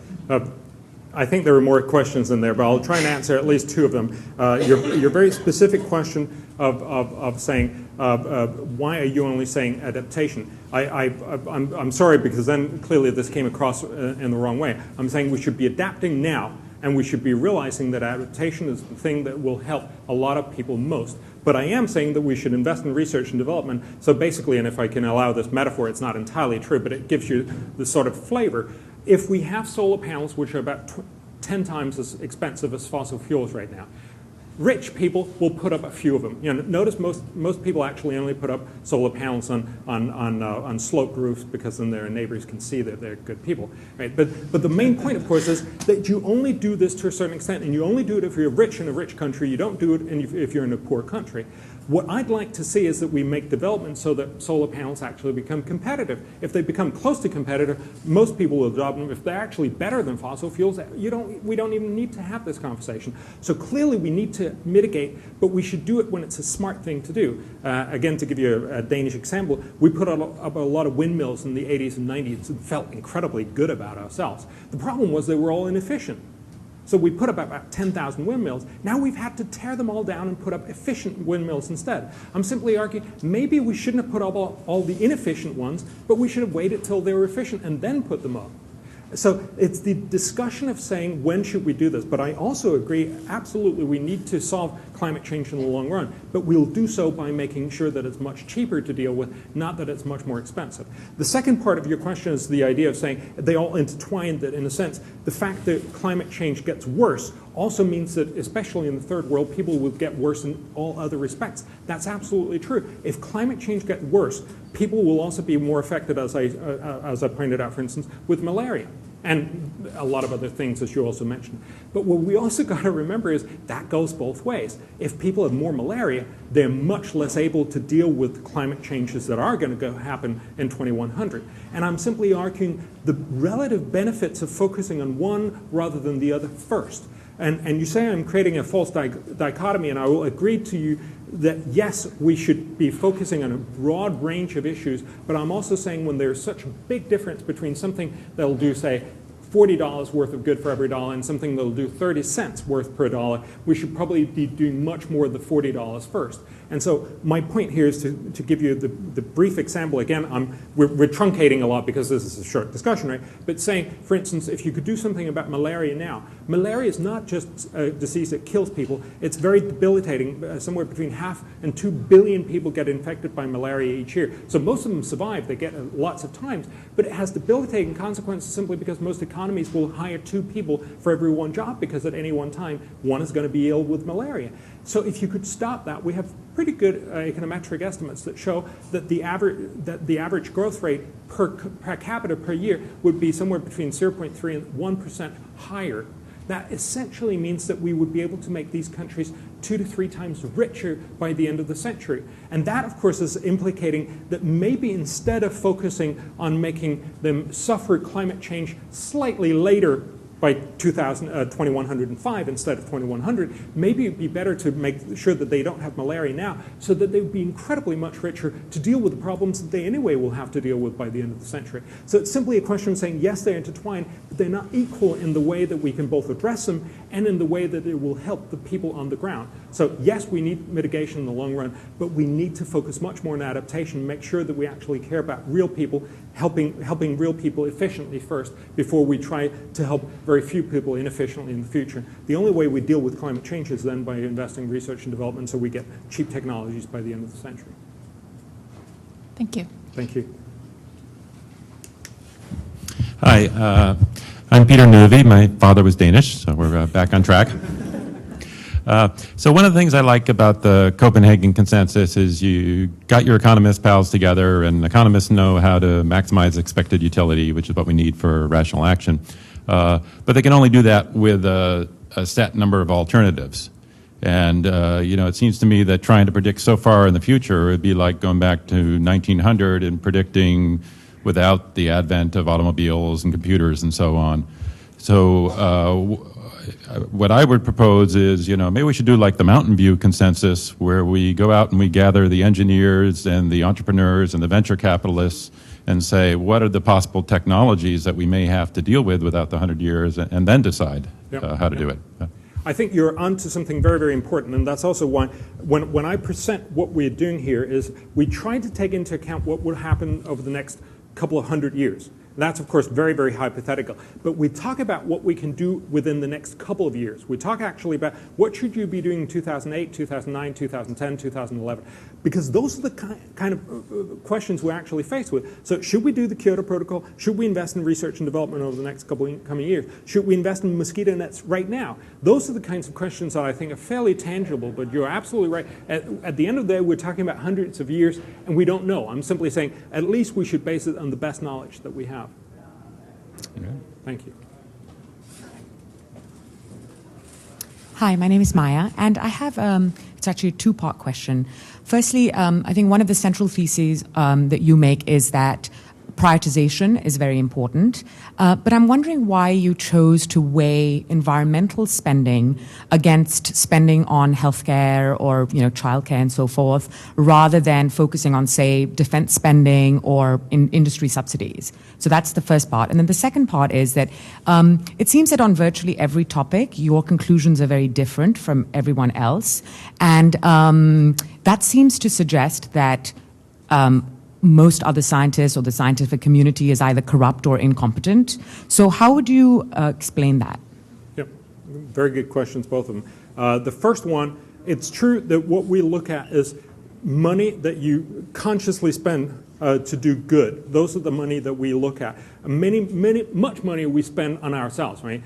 I think there are more questions in there, but I'll try and answer at least two of them. Your very specific question of saying, why are you only saying adaptation? I'm sorry, because then clearly this came across in the wrong way. I'm saying we should be adapting now, and we should be realizing that adaptation is the thing that will help a lot of people most. But I am saying that we should invest in research and development. So basically, and if I can allow this metaphor, it's not entirely true, but it gives you the sort of flavor. If we have solar panels, which are about 10 times as expensive as fossil fuels right now, rich people will put up a few of them. Notice most people actually only put up solar panels on sloped roofs, because then their neighbors can see that they're good people, right? But the main point, of course, is that you only do this to a certain extent, and you only do it if you're rich in a rich country. You don't do it if you're in a poor country. What I'd like to see is that we make development so that solar panels actually become competitive. If they become close to competitive, most people will adopt them. If they're actually better than fossil fuels, we don't even need to have this conversation. So clearly we need to mitigate, but we should do it when it's a smart thing to do. Again, to give you a Danish example, we put up a lot of windmills in the 80s and 90s and felt incredibly good about ourselves. The problem was they were all inefficient. So we put up about 10,000 windmills. Now we've had to tear them all down and put up efficient windmills instead. I'm simply arguing maybe we shouldn't have put up all the inefficient ones, but we should have waited till they were efficient and then put them up. So it's the discussion of saying, when should we do this? But I also agree, absolutely, we need to solve climate change in the long run. But we'll do so by making sure that it's much cheaper to deal with, not that it's much more expensive. The second part of your question is the idea of saying they all intertwine, that in a sense, the fact that climate change gets worse also means that, especially in the third world, people will get worse in all other respects. That's absolutely true. If climate change gets worse, people will also be more affected, as I pointed out, for instance, with malaria. And a lot of other things, as you also mentioned. But what we also got to remember is that goes both ways. If people have more malaria, they're much less able to deal with climate changes that are going to happen in 2100. And I'm simply arguing the relative benefits of focusing on one rather than the other first. And you say I'm creating a false dichotomy, and I will agree to you that yes, we should be focusing on a broad range of issues, but I'm also saying when there's such a big difference between something that'll do, say, $40 worth of good for every dollar and something that'll do 30 cents worth per dollar, we should probably be doing much more of the $40 first. And so my point here is to give you the brief example. Again, we're truncating a lot because this is a short discussion, right? But saying, for instance, if you could do something about malaria now, malaria is not just a disease that kills people. It's very debilitating. Somewhere between 1/2 and 2 billion people get infected by malaria each year. So most of them survive. They get it lots of times. But it has debilitating consequences simply because most economies will hire 2 people for every 1 job because at any one time, 1 is going to be ill with malaria. So if you could stop that, we have pretty good econometric estimates that show that the average growth rate per capita per year would be somewhere between 0.3 and 1% higher. That essentially means that we would be able to make these countries 2 to 3 times richer by the end of the century. And that, of course, is implicating that maybe instead of focusing on making them suffer climate change slightly later by 2105 instead of 2100, maybe it'd be better to make sure that they don't have malaria now so that they would be incredibly much richer to deal with the problems that they anyway will have to deal with by the end of the century. So it's simply a question of saying, yes, they're intertwined, but they're not equal in the way that we can both address them and in the way that it will help the people on the ground. So yes, we need mitigation in the long run, but we need to focus much more on adaptation, make sure that we actually care about real people, helping real people efficiently first before we try to help very few people inefficiently in the future. The only way we deal with climate change is then by investing in research and development so we get cheap technologies by the end of the century. Thank you. Thank you. Hi, I'm Peter Nuvi. My father was Danish, so we're back on track. So one of the things I like about the Copenhagen Consensus is you got your economist pals together, and economists know how to maximize expected utility, which is what we need for rational action. But they can only do that with a set number of alternatives. And, it seems to me that trying to predict so far in the future would be like going back to 1900 and predicting without the advent of automobiles and computers and so on. So what I would propose is, maybe we should do like the Mountain View Consensus, where we go out and we gather the engineers and the entrepreneurs and the venture capitalists and say, what are the possible technologies that we may have to deal with without the 100 years, and then decide how to do it. I think you're onto something very, very important, and that's also why when I present what we're doing here is we try to take into account what will happen over the next couple of 100 years. That's, of course, very, very hypothetical. But we talk about what we can do within the next couple of years. We talk actually about what should you be doing in 2008, 2009, 2010, 2011. Because those are the kind of questions we're actually faced with. So should we do the Kyoto Protocol? Should we invest in research and development over the next coming years? Should we invest in mosquito nets right now? Those are the kinds of questions that I think are fairly tangible, but you're absolutely right. At the end of the day, we're talking about hundreds of years, and we don't know. I'm simply saying at least we should base it on the best knowledge that we have. Okay. Thank you. Hi, my name is Maya, and I have, it's actually a 2-part question. Firstly, I think one of the central theses that you make is that prioritization is very important, but I'm wondering why you chose to weigh environmental spending against spending on healthcare or childcare and so forth, rather than focusing on, say, defense spending or industry subsidies. So that's the first part. And then the second part is that it seems that on virtually every topic, your conclusions are very different from everyone else, and that seems to suggest that most other scientists or the scientific community is either corrupt or incompetent. So how would you explain that? Yep, very good questions, both of them. The first one, it's true that what we look at is money that you consciously spend to do good. Those are the money that we look at. Much money we spend on ourselves, right?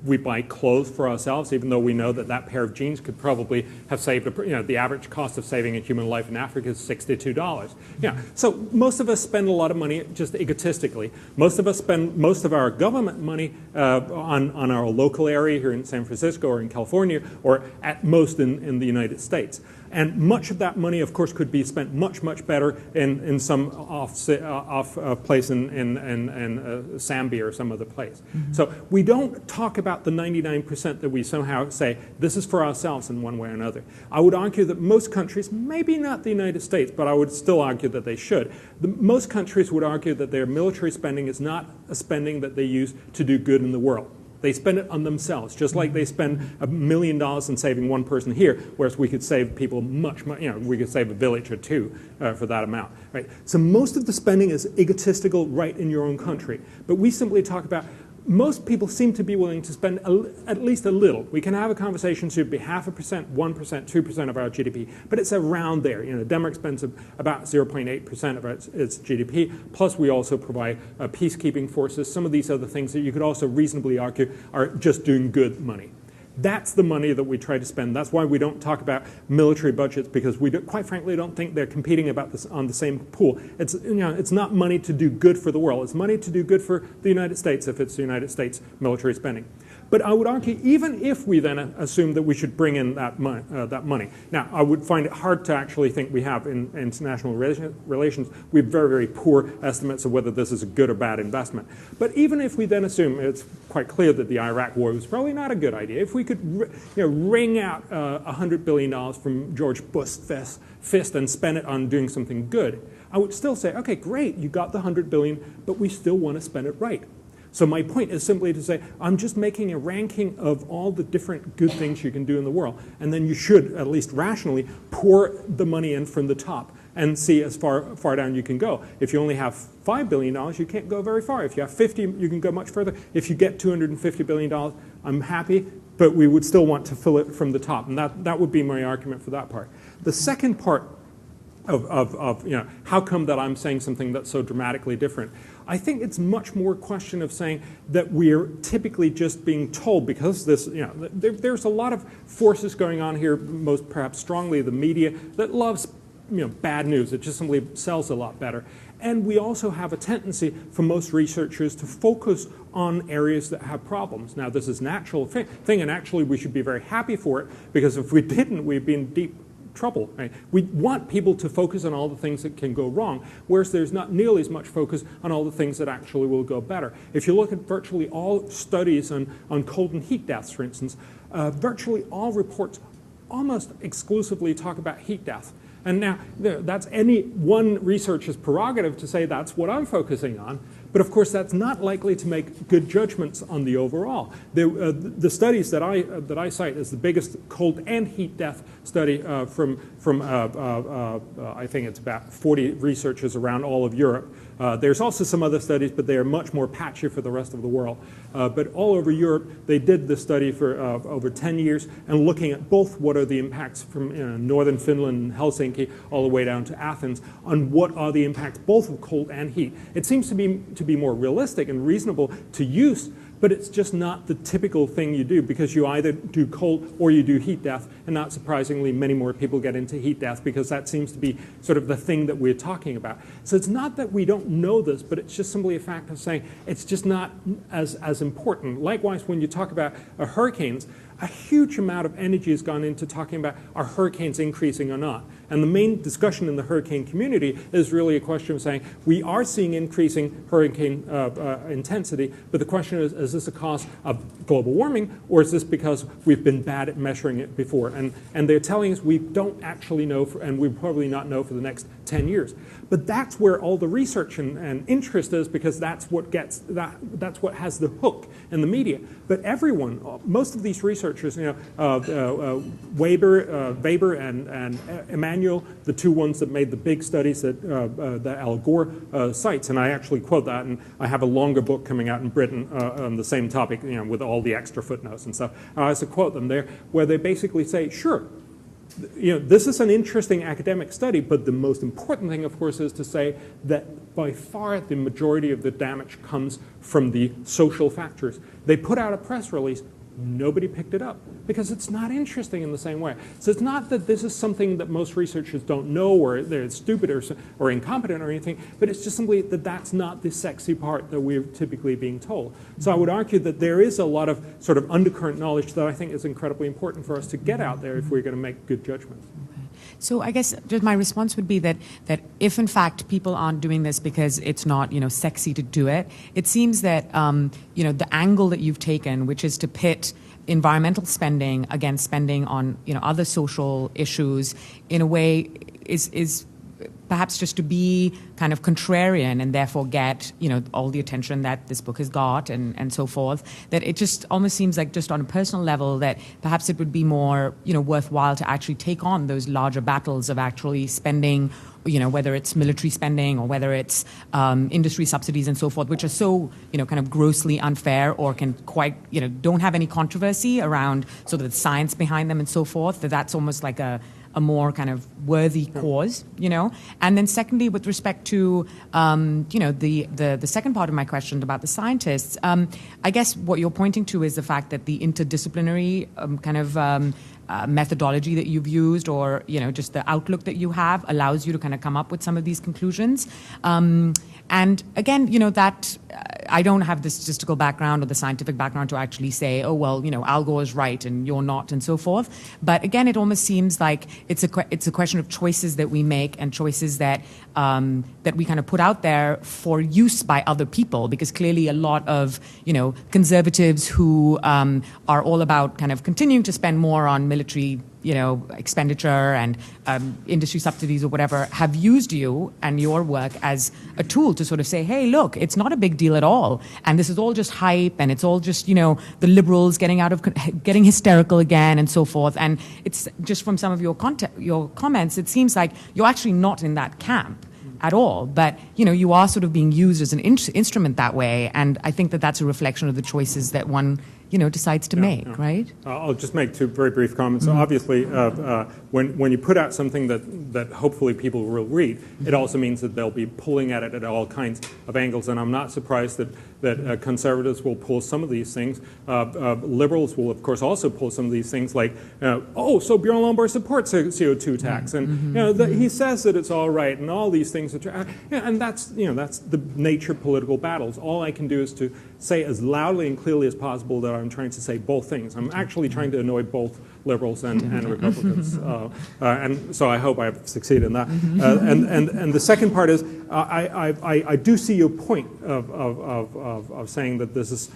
We buy clothes for ourselves, even though we know that pair of jeans could probably have saved, the average cost of saving a human life in Africa is $62. Yeah, so most of us spend a lot of money just egotistically. Most of us spend most of our government money on our local area here in San Francisco or in California, or at most in the United States. And much of that money, of course, could be spent much, much better in some off place in Zambia or some other place. So we don't talk about the 99% that we somehow say this is for ourselves in one way or another. I would argue that most countries, maybe not the United States, but I would still argue that they should. Most countries would argue that their military spending is not a spending that they use to do good in the world. They spend it on themselves, just like they spend $1 million in saving one person here, whereas we could save people much, we could save a village or two for that amount, right? So most of the spending is egotistical right in your own country. But we simply talk about, most people seem to be willing to spend at least a little. We can have a conversation, should be 0.5%, 1%, 2% of our GDP, but it's around there. Denmark spends about 0.8% of its GDP, plus we also provide peacekeeping forces, some of these other things that you could also reasonably argue are just doing good money. That's the money that we try to spend. That's why we don't talk about military budgets, because we quite frankly don't think they're competing on the same pool. It's not money to do good for the world. It's money to do good for the United States if it's the United States military spending. But I would argue, even if we then assume that we should bring in that money. Now, I would find it hard to actually think we have in international relations, we have very, very poor estimates of whether this is a good or bad investment. But even if we then assume it's quite clear that the Iraq war was probably not a good idea, if we could wring out $100 billion from George Bush's fist and spend it on doing something good, I would still say, okay, great, you got the $100 billion, but we still want to spend it right. So my point is simply to say, I'm just making a ranking of all the different good things you can do in the world. And then you should, at least rationally, pour the money in from the top and see as far down you can go. If you only have $5 billion, you can't go very far. If you have 50, you can go much further. If you get $250 billion, I'm happy, but we would still want to fill it from the top. And that would be my argument for that part. The second part of how come that I'm saying something that's so dramatically different, I think it's much more a question of saying that we're typically just being told, because this, there's a lot of forces going on here, most perhaps strongly the media, that loves bad news. It just simply sells a lot better. And we also have a tendency for most researchers to focus on areas that have problems. Now, this is a natural thing, and actually we should be very happy for it, because if we didn't, we'd be in deep trouble. Right? We want people to focus on all the things that can go wrong, whereas there's not nearly as much focus on all the things that actually will go better. If you look at virtually all studies on cold and heat deaths, for instance, virtually all reports almost exclusively talk about heat death. And now, that's any one researcher's prerogative to say that's what I'm focusing on. But of course, that's not likely to make good judgments on the overall. The studies that I cite as the biggest cold and heat death study from I think it's about 40 researchers around all of Europe. There's also some other studies, but they are much more patchy for the rest of the world. But all over Europe, they did this study for over 10 years and looking at both what are the impacts from northern Finland and Helsinki all the way down to Athens on what are the impacts both of cold and heat. It seems to be more realistic and reasonable to use, but it's just not the typical thing you do, because you either do cold or you do heat death, and not surprisingly, many more people get into heat death because that seems to be sort of the thing that we're talking about. So it's not that we don't know this, but it's just simply a fact of saying it's just not as important. Likewise, when you talk about hurricanes, a huge amount of energy has gone into talking about are hurricanes increasing or not. And the main discussion in the hurricane community is really a question of saying we are seeing increasing hurricane intensity, but the question is this a cause of global warming, or is this because we've been bad at measuring it before? And they're telling us we don't actually know, and we probably not know for the next 10 years. But that's where all the research and interest is, because that's what that's what has the hook in the media. But everyone, most of these researchers, Weber and Emanuel, the two ones that made the big studies that Al Gore cites, and I actually quote that, and I have a longer book coming out in Britain on the same topic, with all the extra footnotes and stuff. I also quote them there, where they basically say, sure, this is an interesting academic study, but the most important thing, of course, is to say that by far the majority of the damage comes from the social factors. They put out a press release. Nobody picked it up because it's not interesting in the same way. So it's not that this is something that most researchers don't know, or they're stupid or incompetent or anything, but it's just simply that that's not the sexy part that we're typically being told. So I would argue that there is a lot of sort of undercurrent knowledge that I think is incredibly important for us to get out there if we're going to make good judgments. Okay. So I guess just my response would be that if in fact people aren't doing this because it's not sexy to do it, it seems that the angle that you've taken, which is to pit environmental spending against spending on other social issues, in a way is perhaps just to be kind of contrarian and therefore get all the attention that this book has got and so forth, that it just almost seems like, just on a personal level, that perhaps it would be more worthwhile to actually take on those larger battles of actually spending, whether it's military spending or whether it's industry subsidies and so forth, which are so kind of grossly unfair, or can quite don't have any controversy around sort of the science behind them and so forth, that's almost like a more kind of worthy cause, And then secondly, with respect to, the second part of my question about the scientists, I guess what you're pointing to is the fact that the interdisciplinary methodology that you've used, or, just the outlook that you have, allows you to kind of come up with some of these conclusions. And again, that I don't have the statistical background or the scientific background to actually say, oh, well, Al Gore is right and you're not, and so forth. But again, it almost seems like it's a question of choices that we make, and choices that that we kind of put out there for use by other people, because clearly a lot of conservatives who are all about kind of continuing to spend more on military expenditure and industry subsidies or whatever, have used you and your work as a tool to sort of say, hey, look, it's not a big deal at all, and this is all just hype, and it's all just the liberals getting hysterical again and so forth. And it's just, from some of your comments, it seems like you're actually not in that camp at all, but you are sort of being used as an instrument that way, and I think that that's a reflection of the choices that one decides to make, right? I'll just make two very brief comments. Mm-hmm. So obviously, when you put out something that hopefully people will read, it also means that they'll be pulling at it at all kinds of angles, and I'm not surprised that conservatives will pull some of these things. Liberals will, of course, also pull some of these things, like, so Bjorn Lomborg supports a CO2 tax, and he says that it's all right, and all these things and that's the nature of political battles. All I can do is to say as loudly and clearly as possible that I'm trying to say both things. I'm actually trying to annoy both liberals and Republicans, and so I hope I've succeeded in that. And the second part is, I do see your point of saying that this is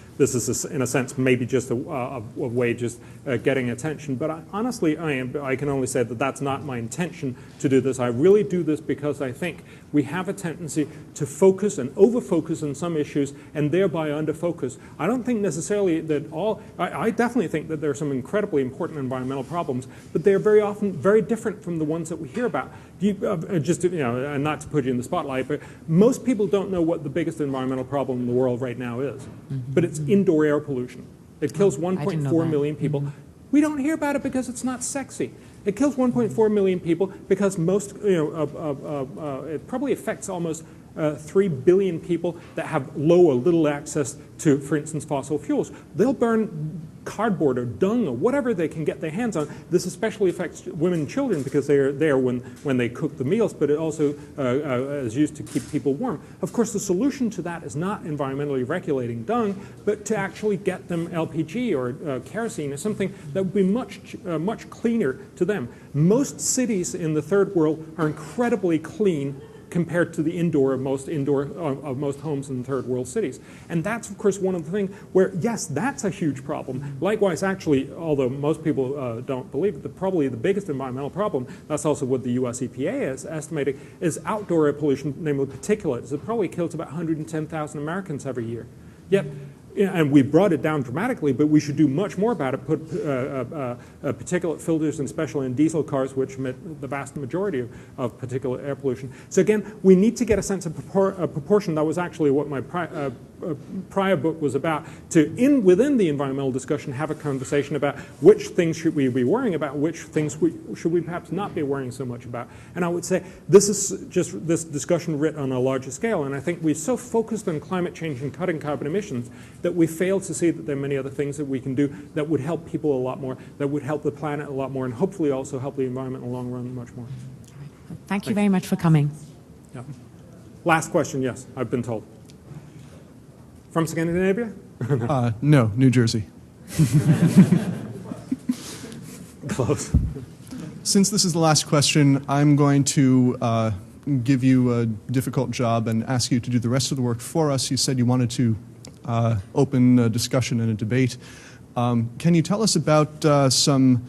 in a sense maybe just a way just getting attention. But honestly, I can only say that that's not my intention to do this. I really do this because I think we have a tendency to focus and over-focus on some issues and thereby under-focus. I don't think necessarily that I definitely think that there are some incredibly important environmental problems, but they're very often very different from the ones that we hear about. And not to put you in the spotlight, but most people don't know what the biggest environmental problem in the world right now is. But it's indoor air pollution. It kills 1.4 million people. We don't hear about it because it's not sexy. It kills 1.4 million people because it probably affects almost 3 billion people that have low or little access to, for instance, fossil fuels. They'll burn cardboard or dung or whatever they can get their hands on. This especially affects women and children because they are there when they cook the meals, but it also is used to keep people warm. Of course, the solution to that is not environmentally regulating dung, but to actually get them LPG or kerosene or something that would be much cleaner to them. Most cities in the third world are incredibly clean compared to the indoor of most homes in the third world cities. And that's, of course, one of the things where, yes, that's a huge problem. Likewise, actually, although most people don't believe it, probably the biggest environmental problem, that's also what the US EPA is estimating, is outdoor air pollution, namely particulates. It probably kills about 110,000 Americans every year. Yet, and we brought it down dramatically, but we should do much more about it, put particulate filters, and especially in diesel cars, which emit the vast majority of particulate air pollution. So again, we need to get a sense of proportion. That was actually what my prior book was about, within the environmental discussion, have a conversation about which things should we be worrying about, which things should we perhaps not be worrying so much about. And I would say this is just this discussion written on a larger scale, and I think we're so focused on climate change and cutting carbon emissions that we fail to see that there are many other things that we can do that would help people a lot more, that would help the planet a lot more, and hopefully also help the environment in the long run much more. Thank you very much for coming. Yeah. Last question, yes, I've been told. From Scandinavia? No, New Jersey. Close. Since this is the last question, I'm going to give you a difficult job and ask you to do the rest of the work for us. You said you wanted to open a discussion and a debate. Can you tell us about some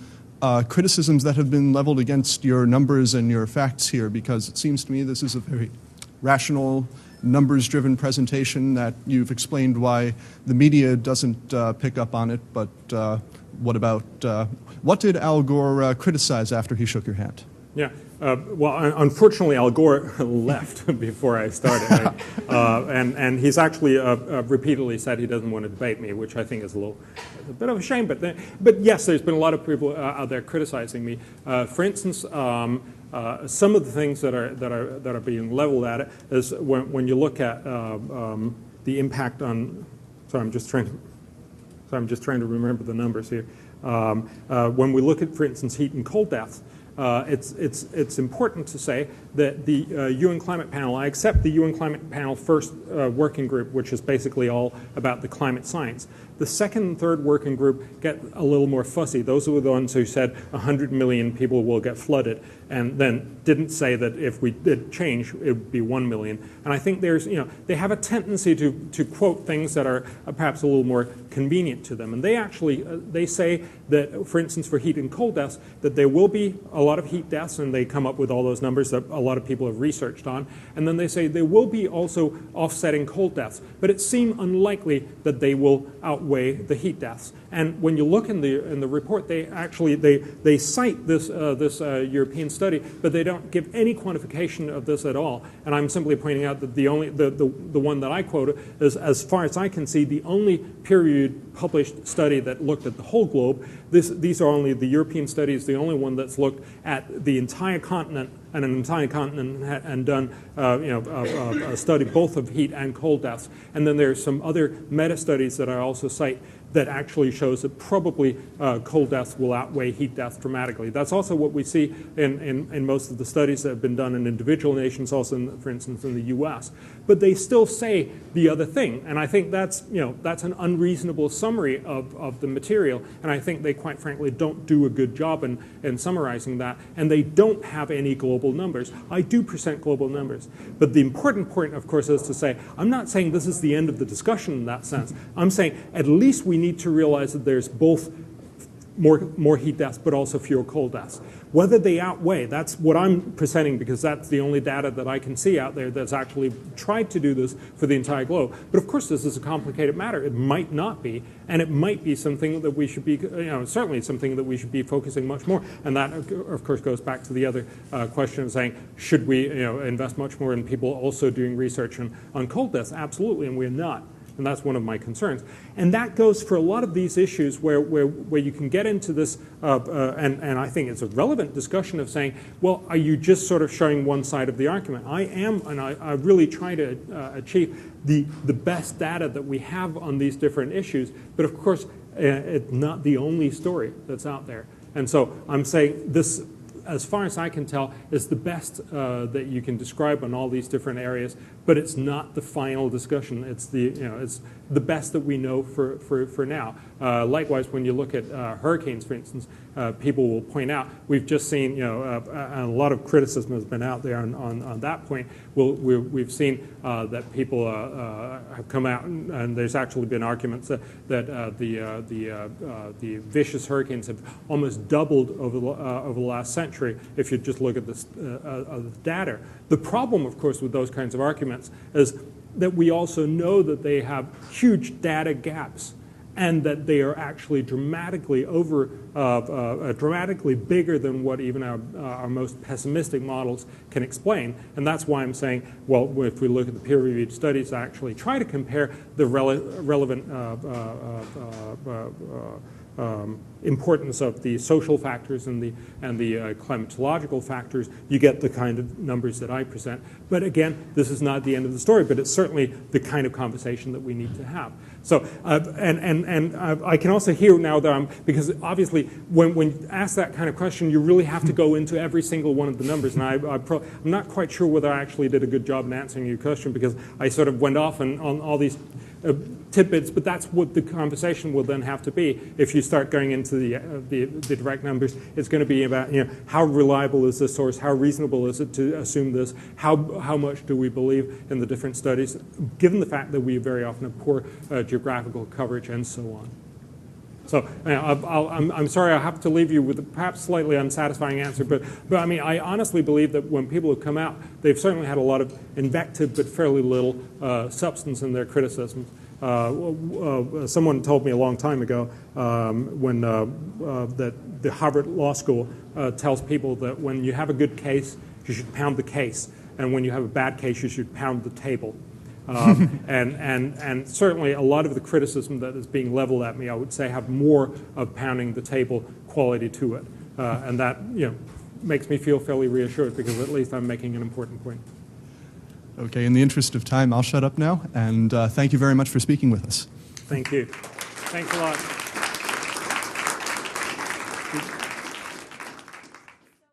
criticisms that have been leveled against your numbers and your facts here? Because it seems to me this is a very rational, numbers-driven presentation that you've explained why the media doesn't pick up on it, but what did Al Gore criticize after he shook your hand? Yeah. Well, unfortunately, Al Gore left before I started, and he's actually repeatedly said he doesn't want to debate me, which I think is a bit of a shame. But yes, there's been a lot of people out there criticizing me. For instance, some of the things that are being leveled at it is when you look at the impact on. Sorry, I'm just trying to remember the numbers here. When we look at, for instance, heat and cold deaths. It's important to say that the UN Climate Panel, I accept the UN Climate Panel first working group, which is basically all about the climate science. The second and third working group get a little more fussy. Those are the ones who said 100 million people will get flooded, and then didn't say that if we did change, it would be 1 million. And I think they have a tendency to quote things that are perhaps a little more convenient to them. And they actually, they say that, for instance, for heat and cold deaths, that there will be a lot of heat deaths, and they come up with all those numbers that a lot of people have researched on. And then they say there will be also offsetting cold deaths, but it seems unlikely that they will outweigh the heat deaths. And when you look in the report, they actually they cite this European study, but they don't give any quantification of this at all. And I'm simply pointing out that the one that I quoted is, as far as I can see, the only peer-reviewed published study that looked at the whole globe. These are only the European studies, the only one that's looked at the entire continent and done a study both of heat and cold deaths. And then there's some other meta-studies that I also cite that actually shows that probably cold deaths will outweigh heat deaths dramatically. That's also what we see in most of the studies that have been done in individual nations, also for instance in the US. But they still say the other thing, and I think that's an unreasonable summary of the material, and I think they quite frankly don't do a good job in summarizing that, and they don't have any global numbers. I do present global numbers, but the important point, of course, is to say, I'm not saying this is the end of the discussion in that sense. I'm saying at least we need to realize that there's both more heat deaths, but also fewer cold deaths. Whether they outweigh, that's what I'm presenting, because that's the only data that I can see out there that's actually tried to do this for the entire globe. But of course, this is a complicated matter. It might not be, and it might be something that we should be, certainly something that we should be focusing much more. And that, of course, goes back to the other question of saying, should we, invest much more in people also doing research on cold deaths? Absolutely, and we're not. And that's one of my concerns. And that goes for a lot of these issues where you can get into this, and I think it's a relevant discussion of saying, well, are you just sort of showing one side of the argument? I am, and I really try to achieve the best data that we have on these different issues. But of course, it's not the only story that's out there. And so I'm saying this, as far as I can tell, is the best that you can describe on all these different areas, but it's not the final discussion. It's it's the best that we know for now. Likewise, when you look at hurricanes, for instance, people will point out we've just seen a lot of criticism has been out there on that point. We've seen that people have come out, and there's actually been arguments that the vicious hurricanes have almost doubled over the last century if you just look at this data. The problem, of course, with those kinds of arguments is that we also know that they have huge data gaps, and that they are actually dramatically dramatically bigger than what even our most pessimistic models can explain. And that's why I'm saying, well, if we look at the peer-reviewed studies, I actually try to compare the relevant importance of the social factors and the climatological factors, you get the kind of numbers that I present. But again, this is not the end of the story, but it's certainly the kind of conversation that we need to have. So, I can also hear now that because obviously when you ask that kind of question, you really have to go into every single one of the numbers, and I'm not quite sure whether I actually did a good job in answering your question, because I sort of went off on all these tidbits, but that's what the conversation will then have to be. If you start going into the direct numbers, it's going to be about, you know, how reliable is this source? How reasonable is it to assume this? How much do we believe in the different studies, given the fact that we very often have poor geographical coverage and so on. So I'm sorry, I'll have to leave you with a perhaps slightly unsatisfying answer, but I mean, I honestly believe that when people have come out, they've certainly had a lot of invective but fairly little substance in their criticisms. Someone told me a long time ago that the Harvard Law School tells people that when you have a good case, you should pound the case, and when you have a bad case, you should pound the table. And certainly a lot of the criticism that is being leveled at me, I would say, have more of pounding the table quality to it, and that, you know, makes me feel fairly reassured because at least I'm making an important point. Okay, in the interest of time, I'll shut up now, and thank you very much for speaking with us. Thank you. Thanks a lot.